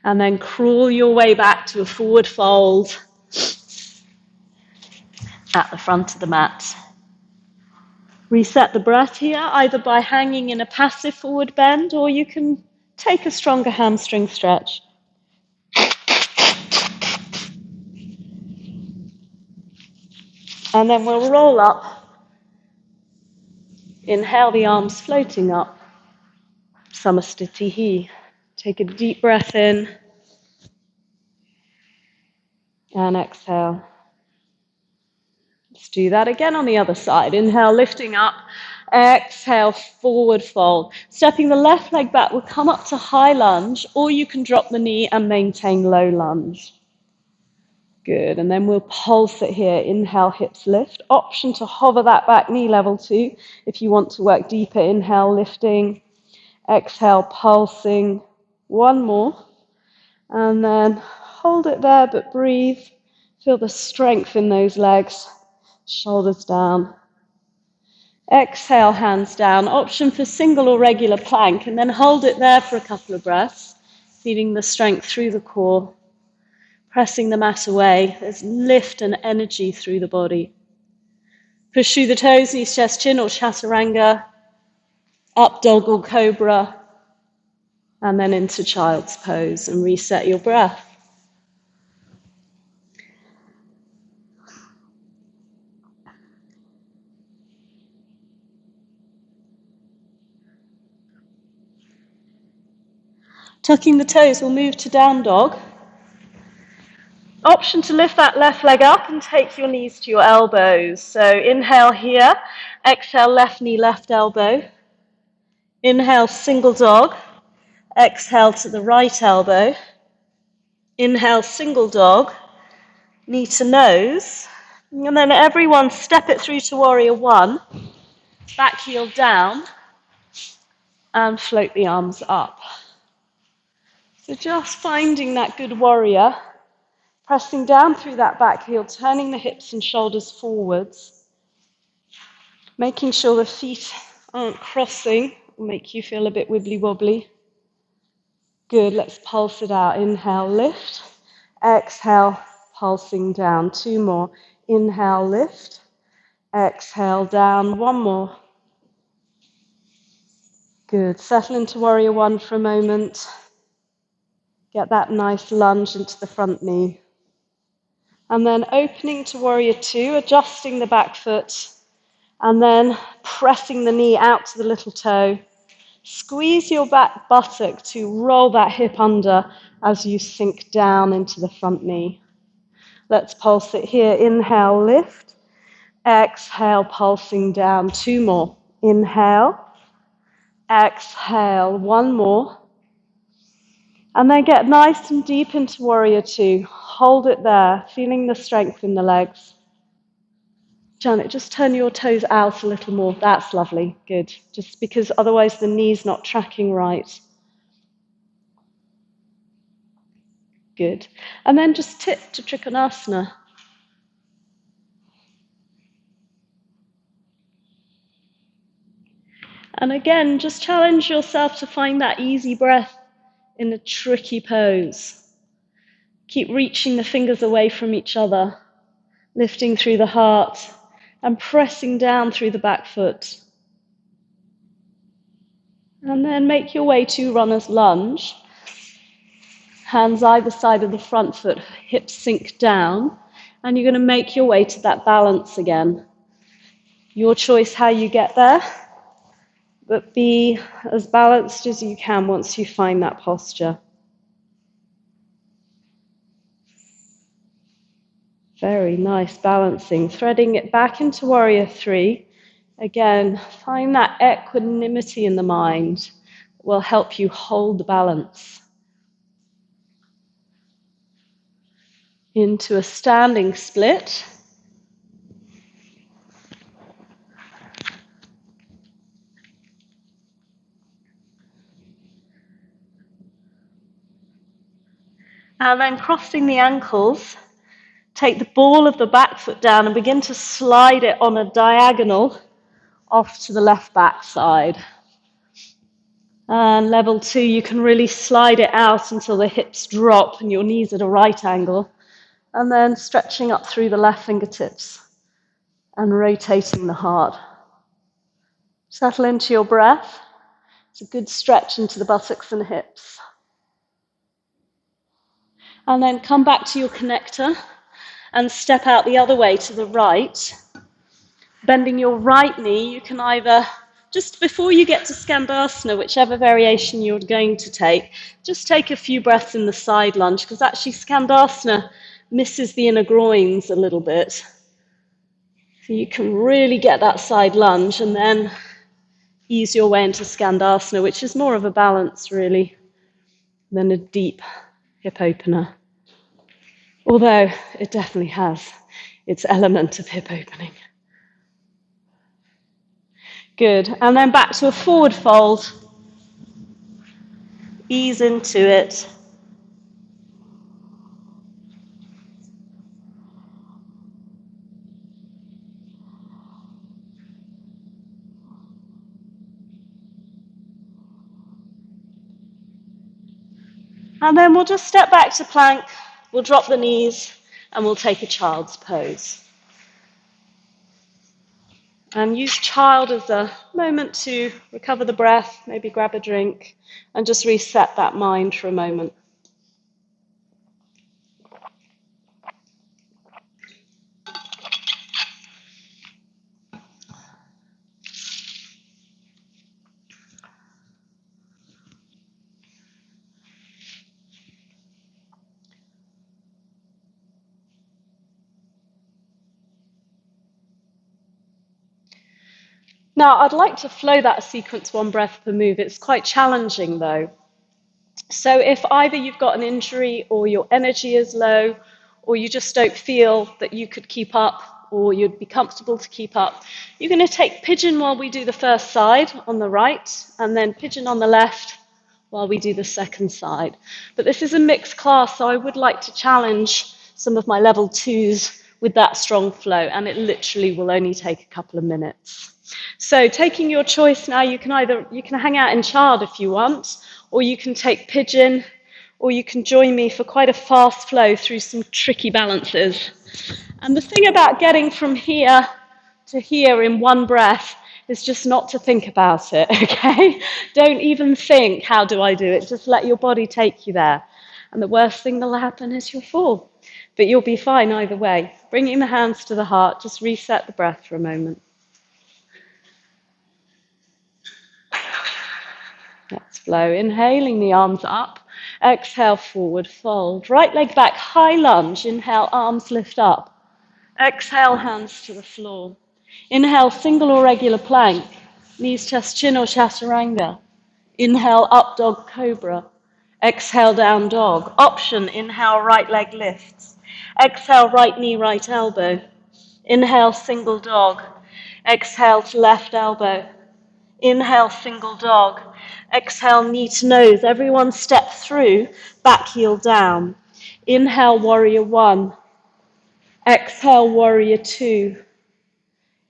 And then crawl your way back to a forward fold at the front of the mat. Reset the breath here, either by hanging in a passive forward bend, or you can take a stronger hamstring stretch. And then we'll roll up. Inhale, the arms floating up. Samastitihi. Take a deep breath in. And exhale. Let's do that again on the other side. Inhale, lifting up. Exhale, forward fold. Stepping the left leg back, we'll come up to high lunge, or you can drop the knee and maintain low lunge. Good, and then we'll pulse it here. Inhale, hips lift. Option to hover that back knee level too, if you want to work deeper. Inhale, lifting. Exhale, pulsing. One more. And then hold it there, but breathe. Feel the strength in those legs. Shoulders down. Exhale, hands down. Option for single or regular plank, and then hold it there for a couple of breaths, feeling the strength through the core. Pressing the mat away. There's lift and energy through the body. Push through the toes, knees, chest, chin, or chaturanga. Up dog or cobra. And then into child's pose, and reset your breath. Tucking the toes, we'll move to down dog. Option to lift that left leg up and take your knees to your elbows. So inhale here, exhale, left knee, left elbow. Inhale, single dog. Exhale to the right elbow. Inhale, single dog, knee to nose. And then everyone step it through to warrior one. Back heel down and float the arms up. So just finding that good warrior. Pressing down through that back heel, turning the hips and shoulders forwards. Making sure the feet aren't crossing, will make you feel a bit wibbly wobbly. Good, let's pulse it out. Inhale, lift. Exhale, pulsing down. Two more. Inhale, lift. Exhale, down. One more. Good, settle into warrior one for a moment. Get that nice lunge into the front knee. And then opening to warrior two, adjusting the back foot, and then pressing the knee out to the little toe. Squeeze your back buttock to roll that hip under as you sink down into the front knee. Let's pulse it here. Inhale, lift. Exhale, pulsing down. Two more. Inhale. Exhale. One more. And then get nice and deep into warrior two. Hold it there, feeling the strength in the legs. Janet, just turn your toes out a little more. That's lovely. Good. Just because otherwise the knee's not tracking right. Good. And then just tip to Trikonasana. And again, just challenge yourself to find that easy breath in a tricky pose. Keep reaching the fingers away from each other, lifting through the heart and pressing down through the back foot. And then make your way to runner's lunge. Hands either side of the front foot, hips sink down, and you're going to make your way to that balance again. Your choice how you get there, but be as balanced as you can once you find that posture. Very nice balancing, threading it back into Warrior Three. Again, find that equanimity in the mind that will help you hold the balance. Into a standing split. And then crossing the ankles, take the ball of the back foot down and begin to slide it on a diagonal off to the left back side. And level 2, you can really slide it out until the hips drop and your knees at a right angle. And then stretching up through the left fingertips and rotating the heart. Settle into your breath. It's a good stretch into the buttocks and hips. And then come back to your connector and step out the other way to the right. Bending your right knee, you can either, just before you get to Skandasana, whichever variation you're going to take, just take a few breaths in the side lunge, because actually Skandasana misses the inner groins a little bit. So you can really get that side lunge and then ease your way into Skandasana, which is more of a balance, really, than a deep hip opener. Although it definitely has its element of hip opening. Good. And then back to a forward fold. Ease into it. And then we'll just step back to plank. We'll drop the knees and we'll take a child's pose. And use child as a moment to recover the breath, maybe grab a drink, and just reset that mind for a moment. Now, I'd like to flow that sequence one breath per move. It's quite challenging, though. So if either you've got an injury or your energy is low or you just don't feel that you could keep up or you'd be comfortable to keep up, you're going to take pigeon while we do the first side on the right and then pigeon on the left while we do the second side. But this is a mixed class, so I would like to challenge some of my level 2s with that strong flow, and it literally will only take a couple of minutes. So taking your choice now, you can hang out in child if you want, or you can take pigeon, or you can join me for quite a fast flow through some tricky balances. And the thing about getting from here to here in one breath is just not to think about it, okay? Don't even think, how do I do it? Just let your body take you there. And the worst thing that'll happen is you'll fall. But you'll be fine either way. Bringing the hands to the heart, just reset the breath for a moment. Let's flow. Inhaling the arms up. Exhale, forward fold. Right leg back, high lunge. Inhale, arms lift up. Exhale, hands to the floor. Inhale, single or regular plank. Knees, chest, chin or chaturanga. Inhale, up dog, cobra. Exhale, down dog. Option, inhale, right leg lifts. Exhale, right knee, right elbow. Inhale, single dog. Exhale to left elbow. Inhale, single dog. Exhale, knee to nose. Everyone step through, back heel down. Inhale, warrior one. Exhale, warrior two.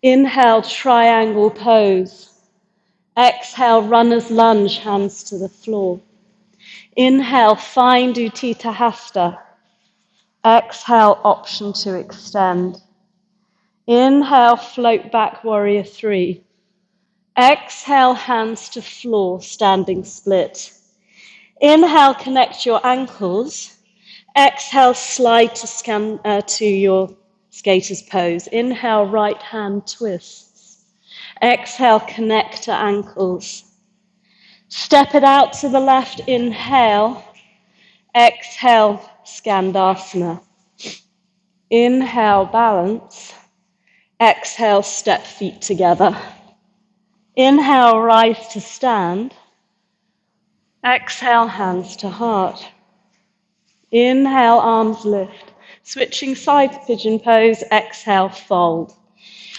Inhale, triangle pose. Exhale, runner's lunge, hands to the floor. Inhale, find Utthita Hasta. Exhale, option to extend. Inhale, float back, warrior three. Exhale, hands to floor, standing split. Inhale, connect your ankles. Exhale, slide to your skater's pose. Inhale, right hand twists. Exhale, connect to ankles. Step it out to the left, inhale. Exhale, Skandasana. Inhale, balance. Exhale, step feet together. Inhale, rise to stand. Exhale, hands to heart. Inhale, arms lift. Switching sides, pigeon pose. Exhale, fold.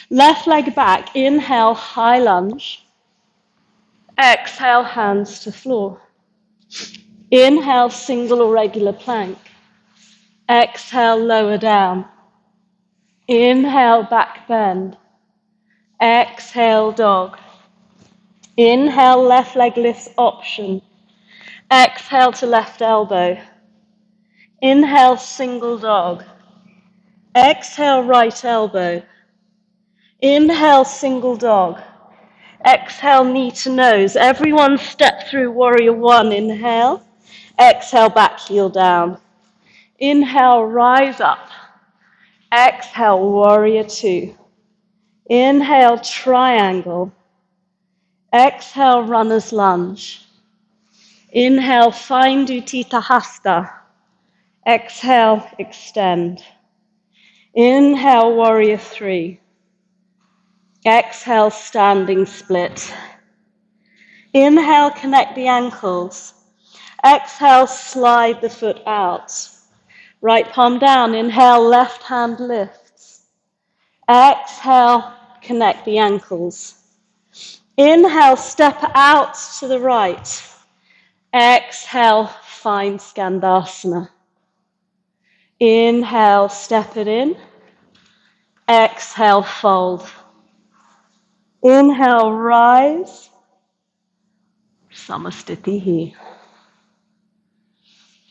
Left leg back. Inhale, high lunge. Exhale, hands to floor. Inhale, single or regular plank. Exhale, lower down. Inhale, back bend. Exhale, dog. Inhale, left leg lifts, option. Exhale to left elbow. Inhale, single dog. Exhale, right elbow. Inhale, single dog. Exhale, knee to nose. Everyone step through warrior one. Inhale. Exhale, back heel down. Inhale, rise up. Exhale, warrior two. Inhale, triangle. Exhale, runner's lunge. Inhale, find Utthita Hasta. Exhale, extend. Inhale, warrior three. Exhale, standing split. Inhale, connect the ankles. Exhale, slide the foot out. Right palm down. Inhale, left hand lifts. Exhale, connect the ankles. Inhale, step out to the right. Exhale, find Skandasana. Inhale, step it in. Exhale, fold. Inhale, rise. Samastitihi.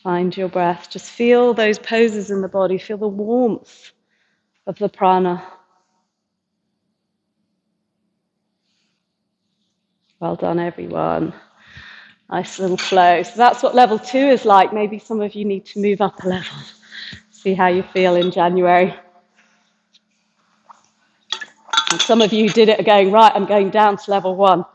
Find your breath. Just feel those poses in the body. Feel the warmth of the prana. Well done, everyone. Nice little flow. So that's what level 2 is like. Maybe some of you need to move up a level. See how you feel in January. And some of you did it going, right, I'm going down to level 1.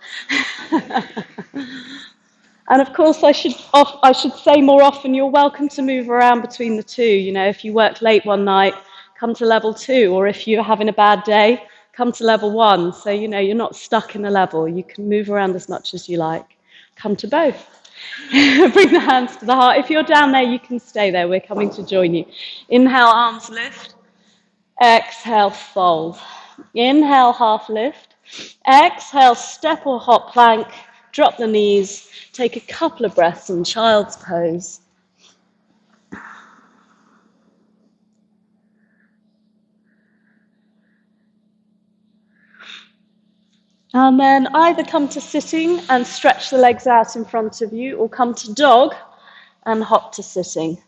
And of course, I should say more often, you're welcome to move around between the two. You know, if you worked late one night, come to level 2. Or if you're having a bad day, come to level 1. So, you know, you're not stuck in a level. You can move around as much as you like. Come to both. Bring the hands to the heart. If you're down there, you can stay there. We're coming to join you. Inhale, arms lift. Exhale, fold. Inhale, half lift. Exhale, step or hop plank. Drop the knees. Take a couple of breaths in child's pose. And then either come to sitting and stretch the legs out in front of you, or come to dog and hop to sitting.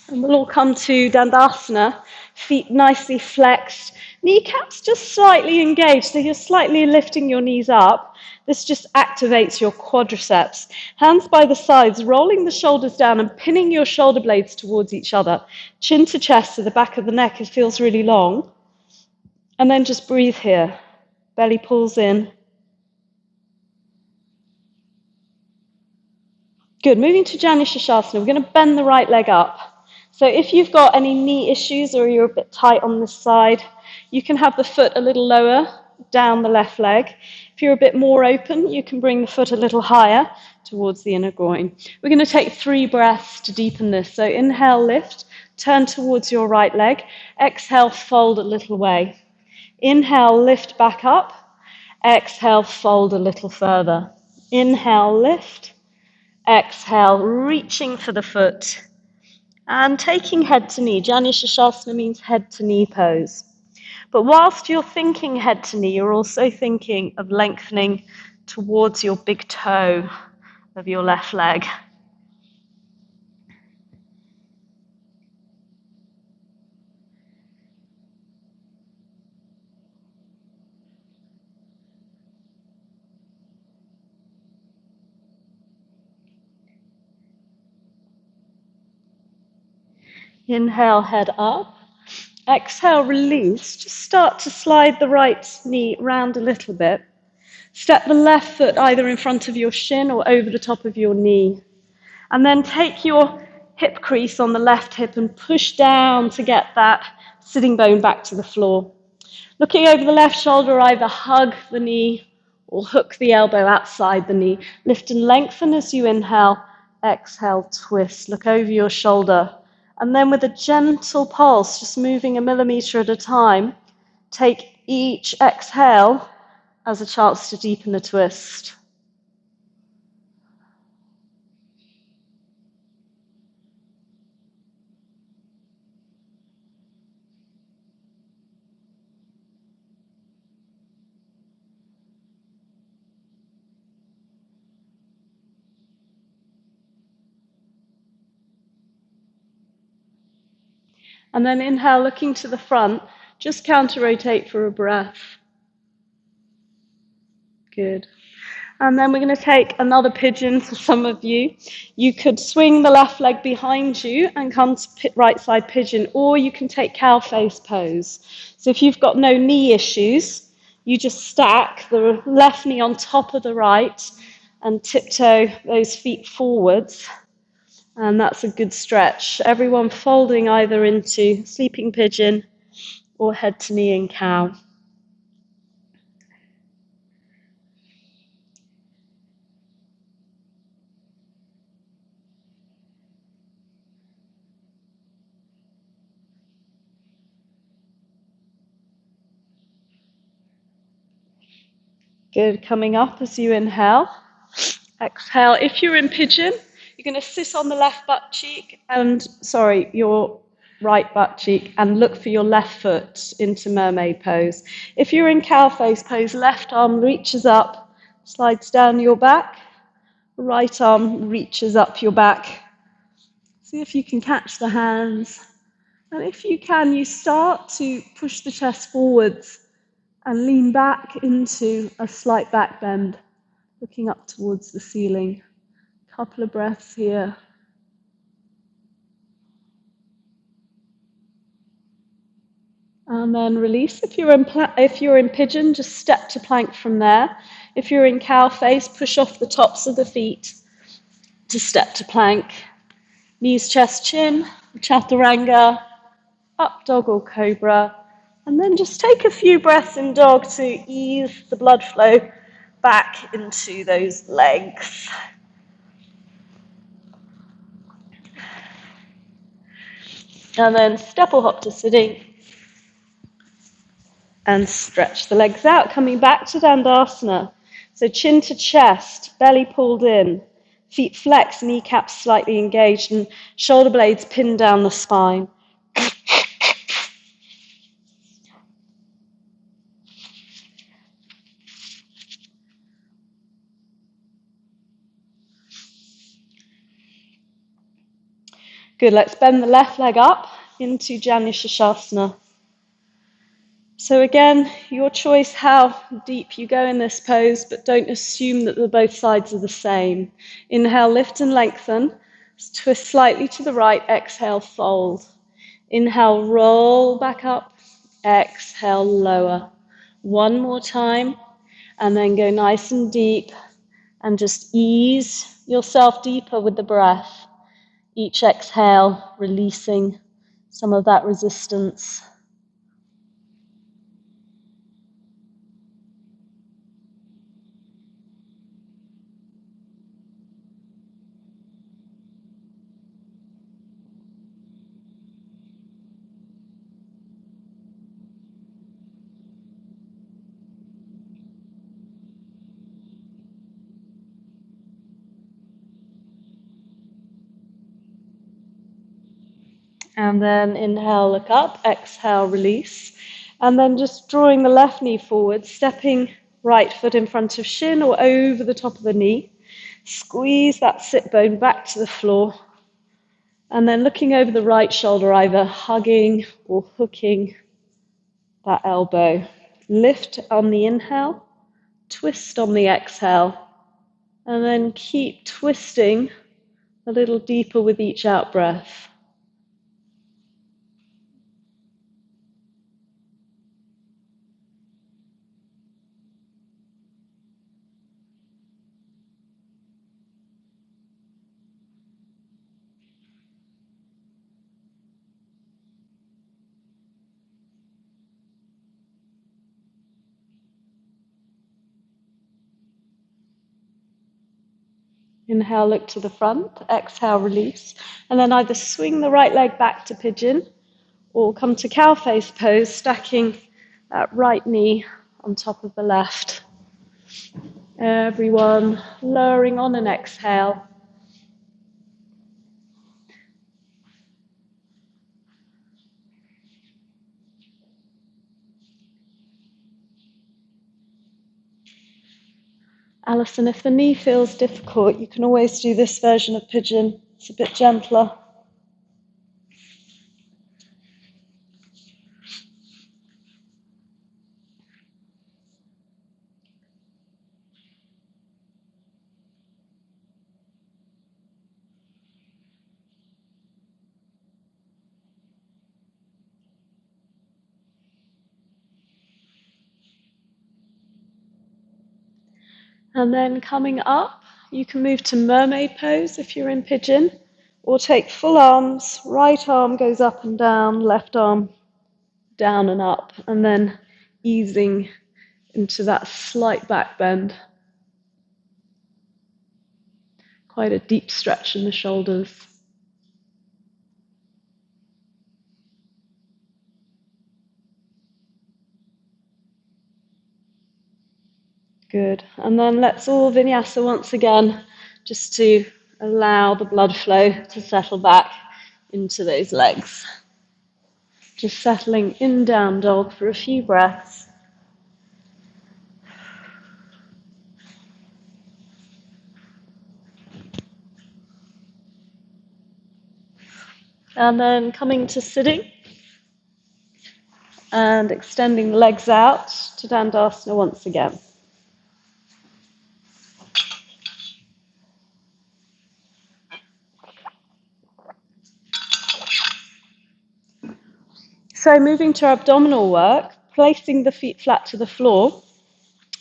And we'll all come to Dandasana, feet nicely flexed, kneecaps just slightly engaged, so you're slightly lifting your knees up. This just activates your quadriceps. Hands by the sides, rolling the shoulders down and pinning your shoulder blades towards each other. Chin to chest, to the back of the neck, it feels really long. And then just breathe here. Belly pulls in. Good. Moving to Janu Shirshasana, we're going to bend the right leg up. So if you've got any knee issues or you're a bit tight on this side, you can have the foot a little lower down the left leg. If you're a bit more open, you can bring the foot a little higher towards the inner groin. We're going to take 3 breaths to deepen this. So inhale, lift. Turn towards your right leg. Exhale, fold a little way. Inhale, lift back up. Exhale, fold a little further. Inhale, lift. Exhale, reaching for the foot. And taking head to knee. Janu Shirshasana means head to knee pose. But whilst you're thinking head to knee, you're also thinking of lengthening towards your big toe of your left leg. Inhale, head up. Exhale, release. Just start to slide the right knee round a little bit. Step the left foot either in front of your shin or over the top of your knee. And then take your hip crease on the left hip and push down to get that sitting bone back to the floor. Looking over the left shoulder, either hug the knee or hook the elbow outside the knee. Lift and lengthen as you inhale. Exhale, twist. Look over your shoulder. And then with a gentle pulse, just moving a millimeter at a time, take each exhale as a chance to deepen the twist. And then inhale, looking to the front, just counter-rotate for a breath. Good. And then we're going to take another pigeon for some of you. You could swing the left leg behind you and come to right side pigeon, or you can take cow face pose. So if you've got no knee issues, you just stack the left knee on top of the right and tiptoe those feet forwards. And that's a good stretch. Everyone folding either into sleeping pigeon or head to knee in cow. Good. Coming up as you inhale. Exhale. If you're in pigeon, you're going to sit on the left butt cheek your right butt cheek and look for your left foot into mermaid pose. If you're in cow face pose, left arm reaches up, slides down your back. Right arm reaches up your back. See if you can catch the hands. And if you can, you start to push the chest forwards and lean back into a slight back bend, looking up towards the ceiling. Couple of breaths here. And then release. If you're in pigeon, just step to plank from there. If you're in cow face, push off the tops of the feet to step to plank. Knees, chest, chin, chaturanga, up dog or cobra. And then just take a few breaths in dog to ease the blood flow back into those legs. And then step or hop to sitting. And stretch the legs out, coming back to Dandasana. So chin to chest, belly pulled in, feet flexed, kneecaps slightly engaged, and shoulder blades pinned down the spine. Good, let's bend the left leg up into Janu Shirshasana. So again, your choice how deep you go in this pose, but don't assume that both sides are the same. Inhale, lift and lengthen. Twist slightly to the right, exhale, fold. Inhale, roll back up. Exhale, lower. One more time, and then go nice and deep, and just ease yourself deeper with the breath. Each exhale, releasing some of that resistance. And then inhale, look up, exhale, release. And then just drawing the left knee forward, stepping right foot in front of shin or over the top of the knee. Squeeze that sit bone back to the floor. And then looking over the right shoulder, either hugging or hooking that elbow. Lift on the inhale, twist on the exhale, and then keep twisting a little deeper with each out breath. Inhale, look to the front, exhale, release, and then either swing the right leg back to pigeon or come to cow face pose, stacking that right knee on top of the left. Everyone lowering on an exhale. Alison, if the knee feels difficult, you can always do this version of pigeon. It's a bit gentler. And then coming up, you can move to mermaid pose if you're in pigeon, or take full arms, right arm goes up and down, left arm down and up, and then easing into that slight back bend. Quite a deep stretch in the shoulders. Good. And then let's all vinyasa once again, just to allow the blood flow to settle back into those legs. Just settling in down dog for a few breaths. And then coming to sitting and extending the legs out to Dandasana once again. So moving to our abdominal work, placing the feet flat to the floor,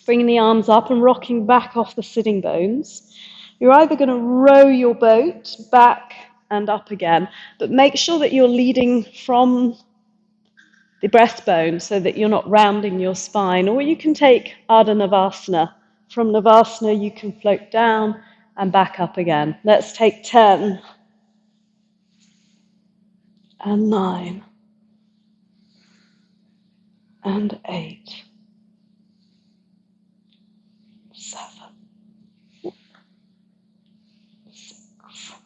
bringing the arms up and rocking back off the sitting bones. You're either going to row your boat back and up again, but make sure that you're leading from the breastbone so that you're not rounding your spine. Or you can take Ardha Navasana. From Navasana, you can float down and back up again. Let's take 10 and 9 and 8, 7, 6, 5,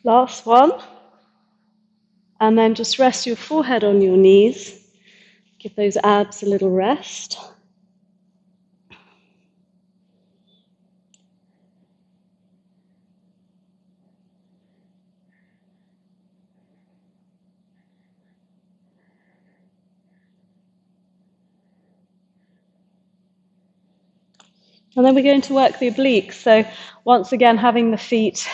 last one. And then just rest your forehead on your knees. Give those abs a little rest. And then we're going to work the obliques. So once again, having the feet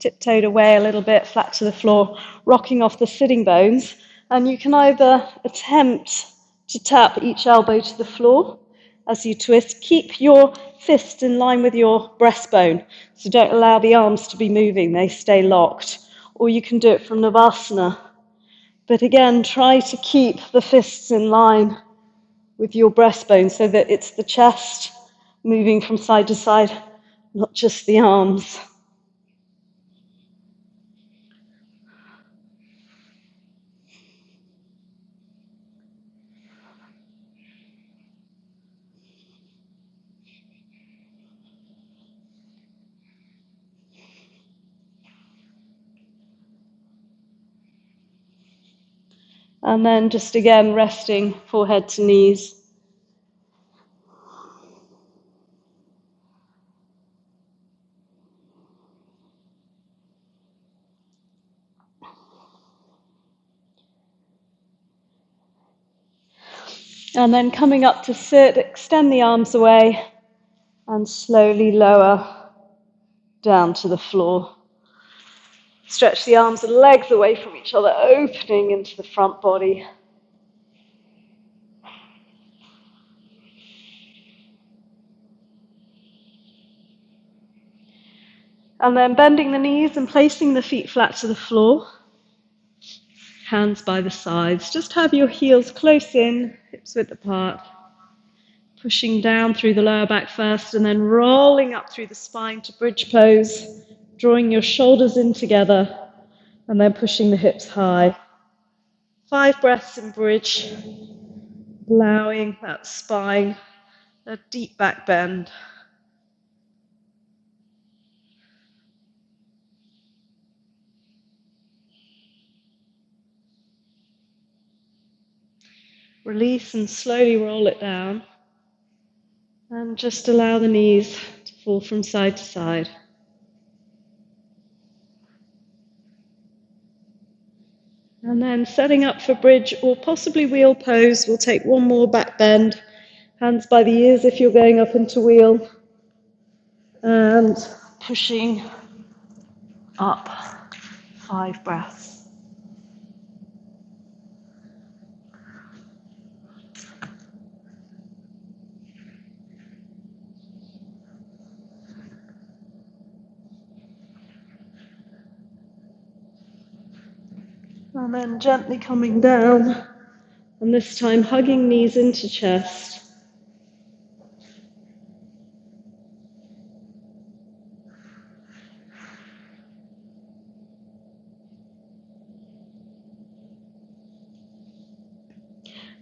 tiptoed away a little bit, flat to the floor, rocking off the sitting bones. And you can either attempt to tap each elbow to the floor as you twist. Keep your fists in line with your breastbone. So don't allow the arms to be moving, they stay locked. Or you can do it from Navasana. But again, try to keep the fists in line with your breastbone so that it's the chest moving from side to side, not just the arms. And then just again resting forehead to knees. And then coming up to sit, extend the arms away and slowly lower down to the floor. Stretch the arms and legs away from each other, opening into the front body. And then bending the knees and placing the feet flat to the floor. Hands by the sides. Just have your heels close in, hips width apart. Pushing down through the lower back first and then rolling up through the spine to bridge pose. Drawing your shoulders in together and then pushing the hips high. 5 breaths in bridge. Allowing that spine, a deep back bend. Release and slowly roll it down. And just allow the knees to fall from side to side. And then setting up for bridge or possibly wheel pose, we'll take one more back bend. Hands by the ears if you're going up into wheel. And pushing up, 5 breaths. And then gently coming down, and this time hugging knees into chest.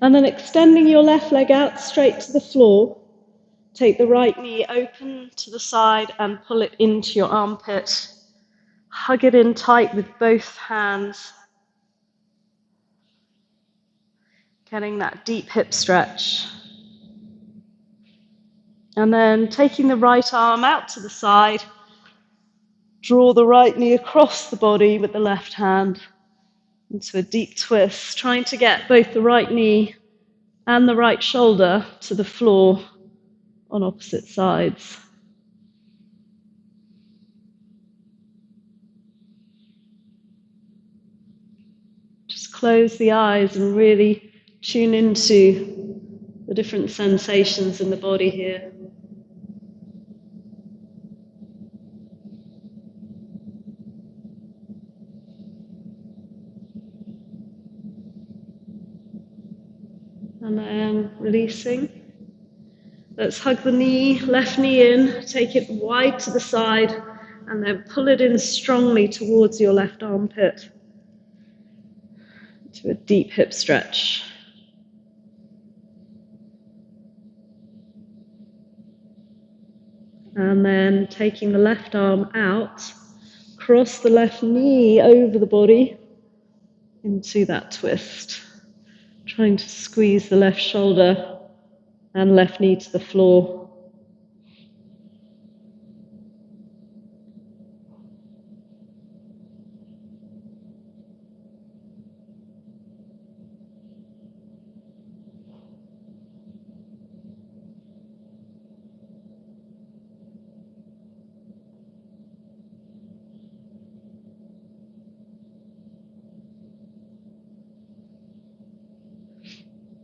And then extending your left leg out straight to the floor. Take the right knee open to the side and pull it into your armpit. Hug it in tight with both hands. Getting that deep hip stretch. And then taking the right arm out to the side. Draw the right knee across the body with the left hand into a deep twist, trying to get both the right knee and the right shoulder to the floor on opposite sides. Just close the eyes and really tune into the different sensations in the body here. And then releasing. Let's hug the knee, left knee in, take it wide to the side, and then pull it in strongly towards your left armpit to a deep hip stretch. And then taking the left arm out, cross the left knee over the body into that twist. Trying to squeeze the left shoulder and left knee to the floor.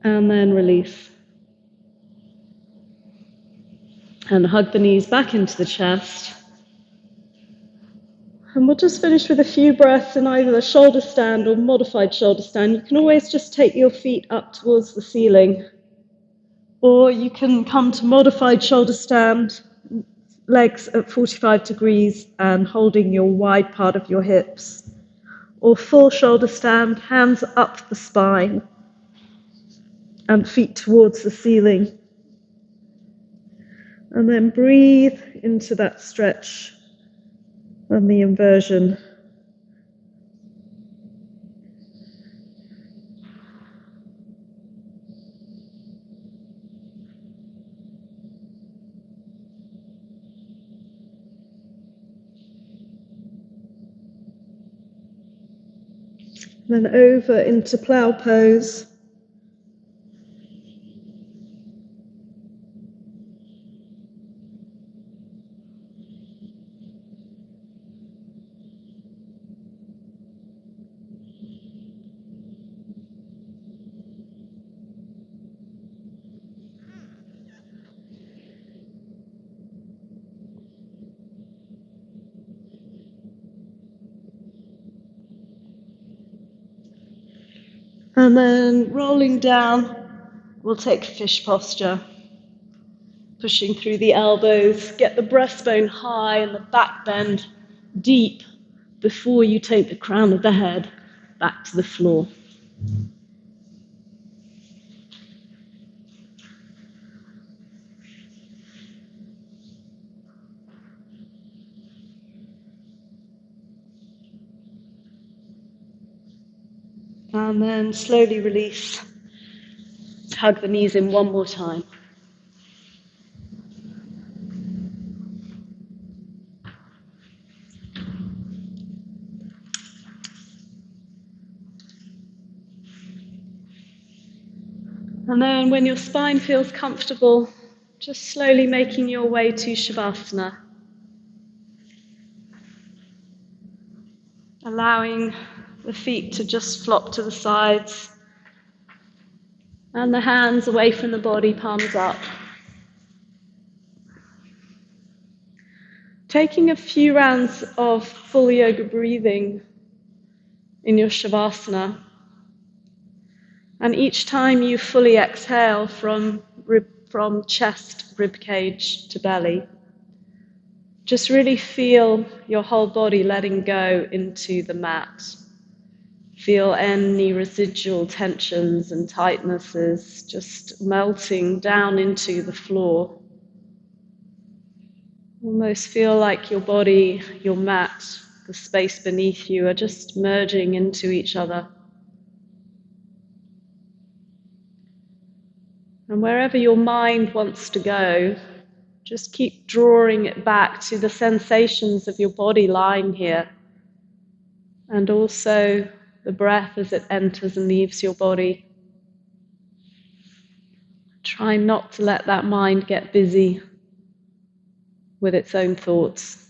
And then release. And hug the knees back into the chest. And we'll just finish with a few breaths in either the shoulder stand or modified shoulder stand. You can always just take your feet up towards the ceiling. Or you can come to modified shoulder stand, legs at 45 degrees and holding your wide part of your hips. Or full shoulder stand, hands up the spine and feet towards the ceiling. And then breathe into that stretch and the inversion. Then over into plough pose. And then rolling down, we'll take fish posture. Pushing through the elbows, get the breastbone high and the back bend deep before you take the crown of the head back to the floor. And then slowly release. Hug the knees in one more time. And then when your spine feels comfortable, just slowly making your way to Shavasana. Allowing the feet to just flop to the sides and the hands away from the body, palms up. Taking a few rounds of full yoga breathing in your Shavasana. And each time you fully exhale from chest, rib cage to belly, just really feel your whole body letting go into the mat. Feel any residual tensions and tightnesses just melting down into the floor. Almost feel like your body, your mat, the space beneath you are just merging into each other. And wherever your mind wants to go, just keep drawing it back to the sensations of your body lying here, and also the breath as it enters and leaves your body. Try not to let that mind get busy with its own thoughts.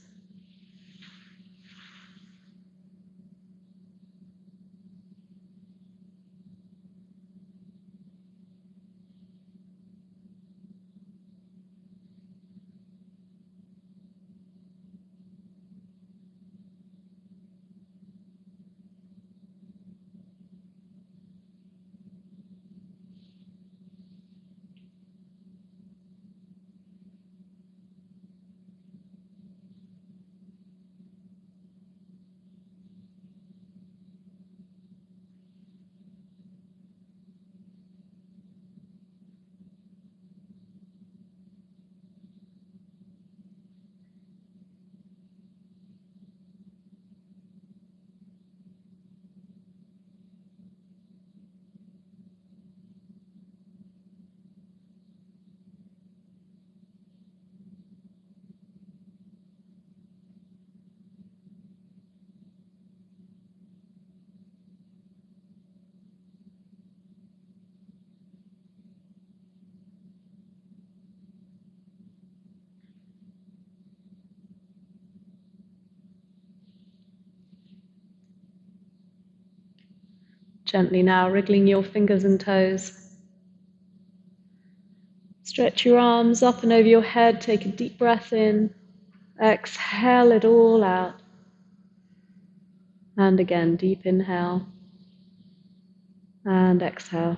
Gently now, wriggling your fingers and toes. Stretch your arms up and over your head. Take a deep breath in. Exhale it all out. And again, deep inhale. And exhale.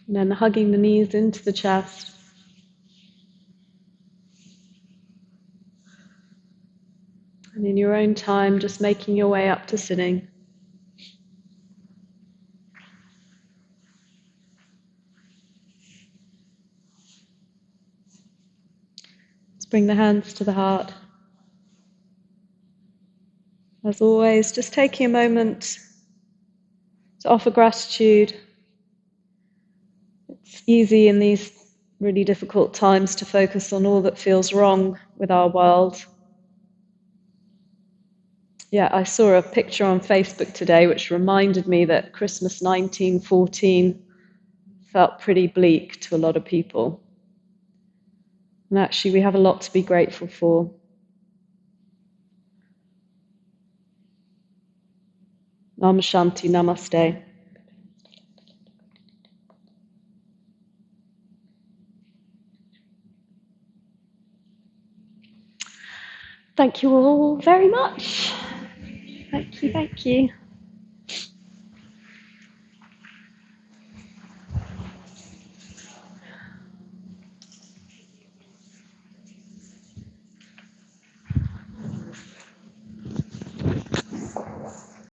And then hugging the knees into the chest. And in your own time, just making your way up to sitting. Let's bring the hands to the heart. As always, just taking a moment to offer gratitude. It's easy in these really difficult times to focus on all that feels wrong with our world. Yeah, I saw a picture on Facebook today which reminded me that Christmas 1914 felt pretty bleak to a lot of people. And actually, we have a lot to be grateful for. Namashanti, namaste. Thank you all very much. Thank you, thank you.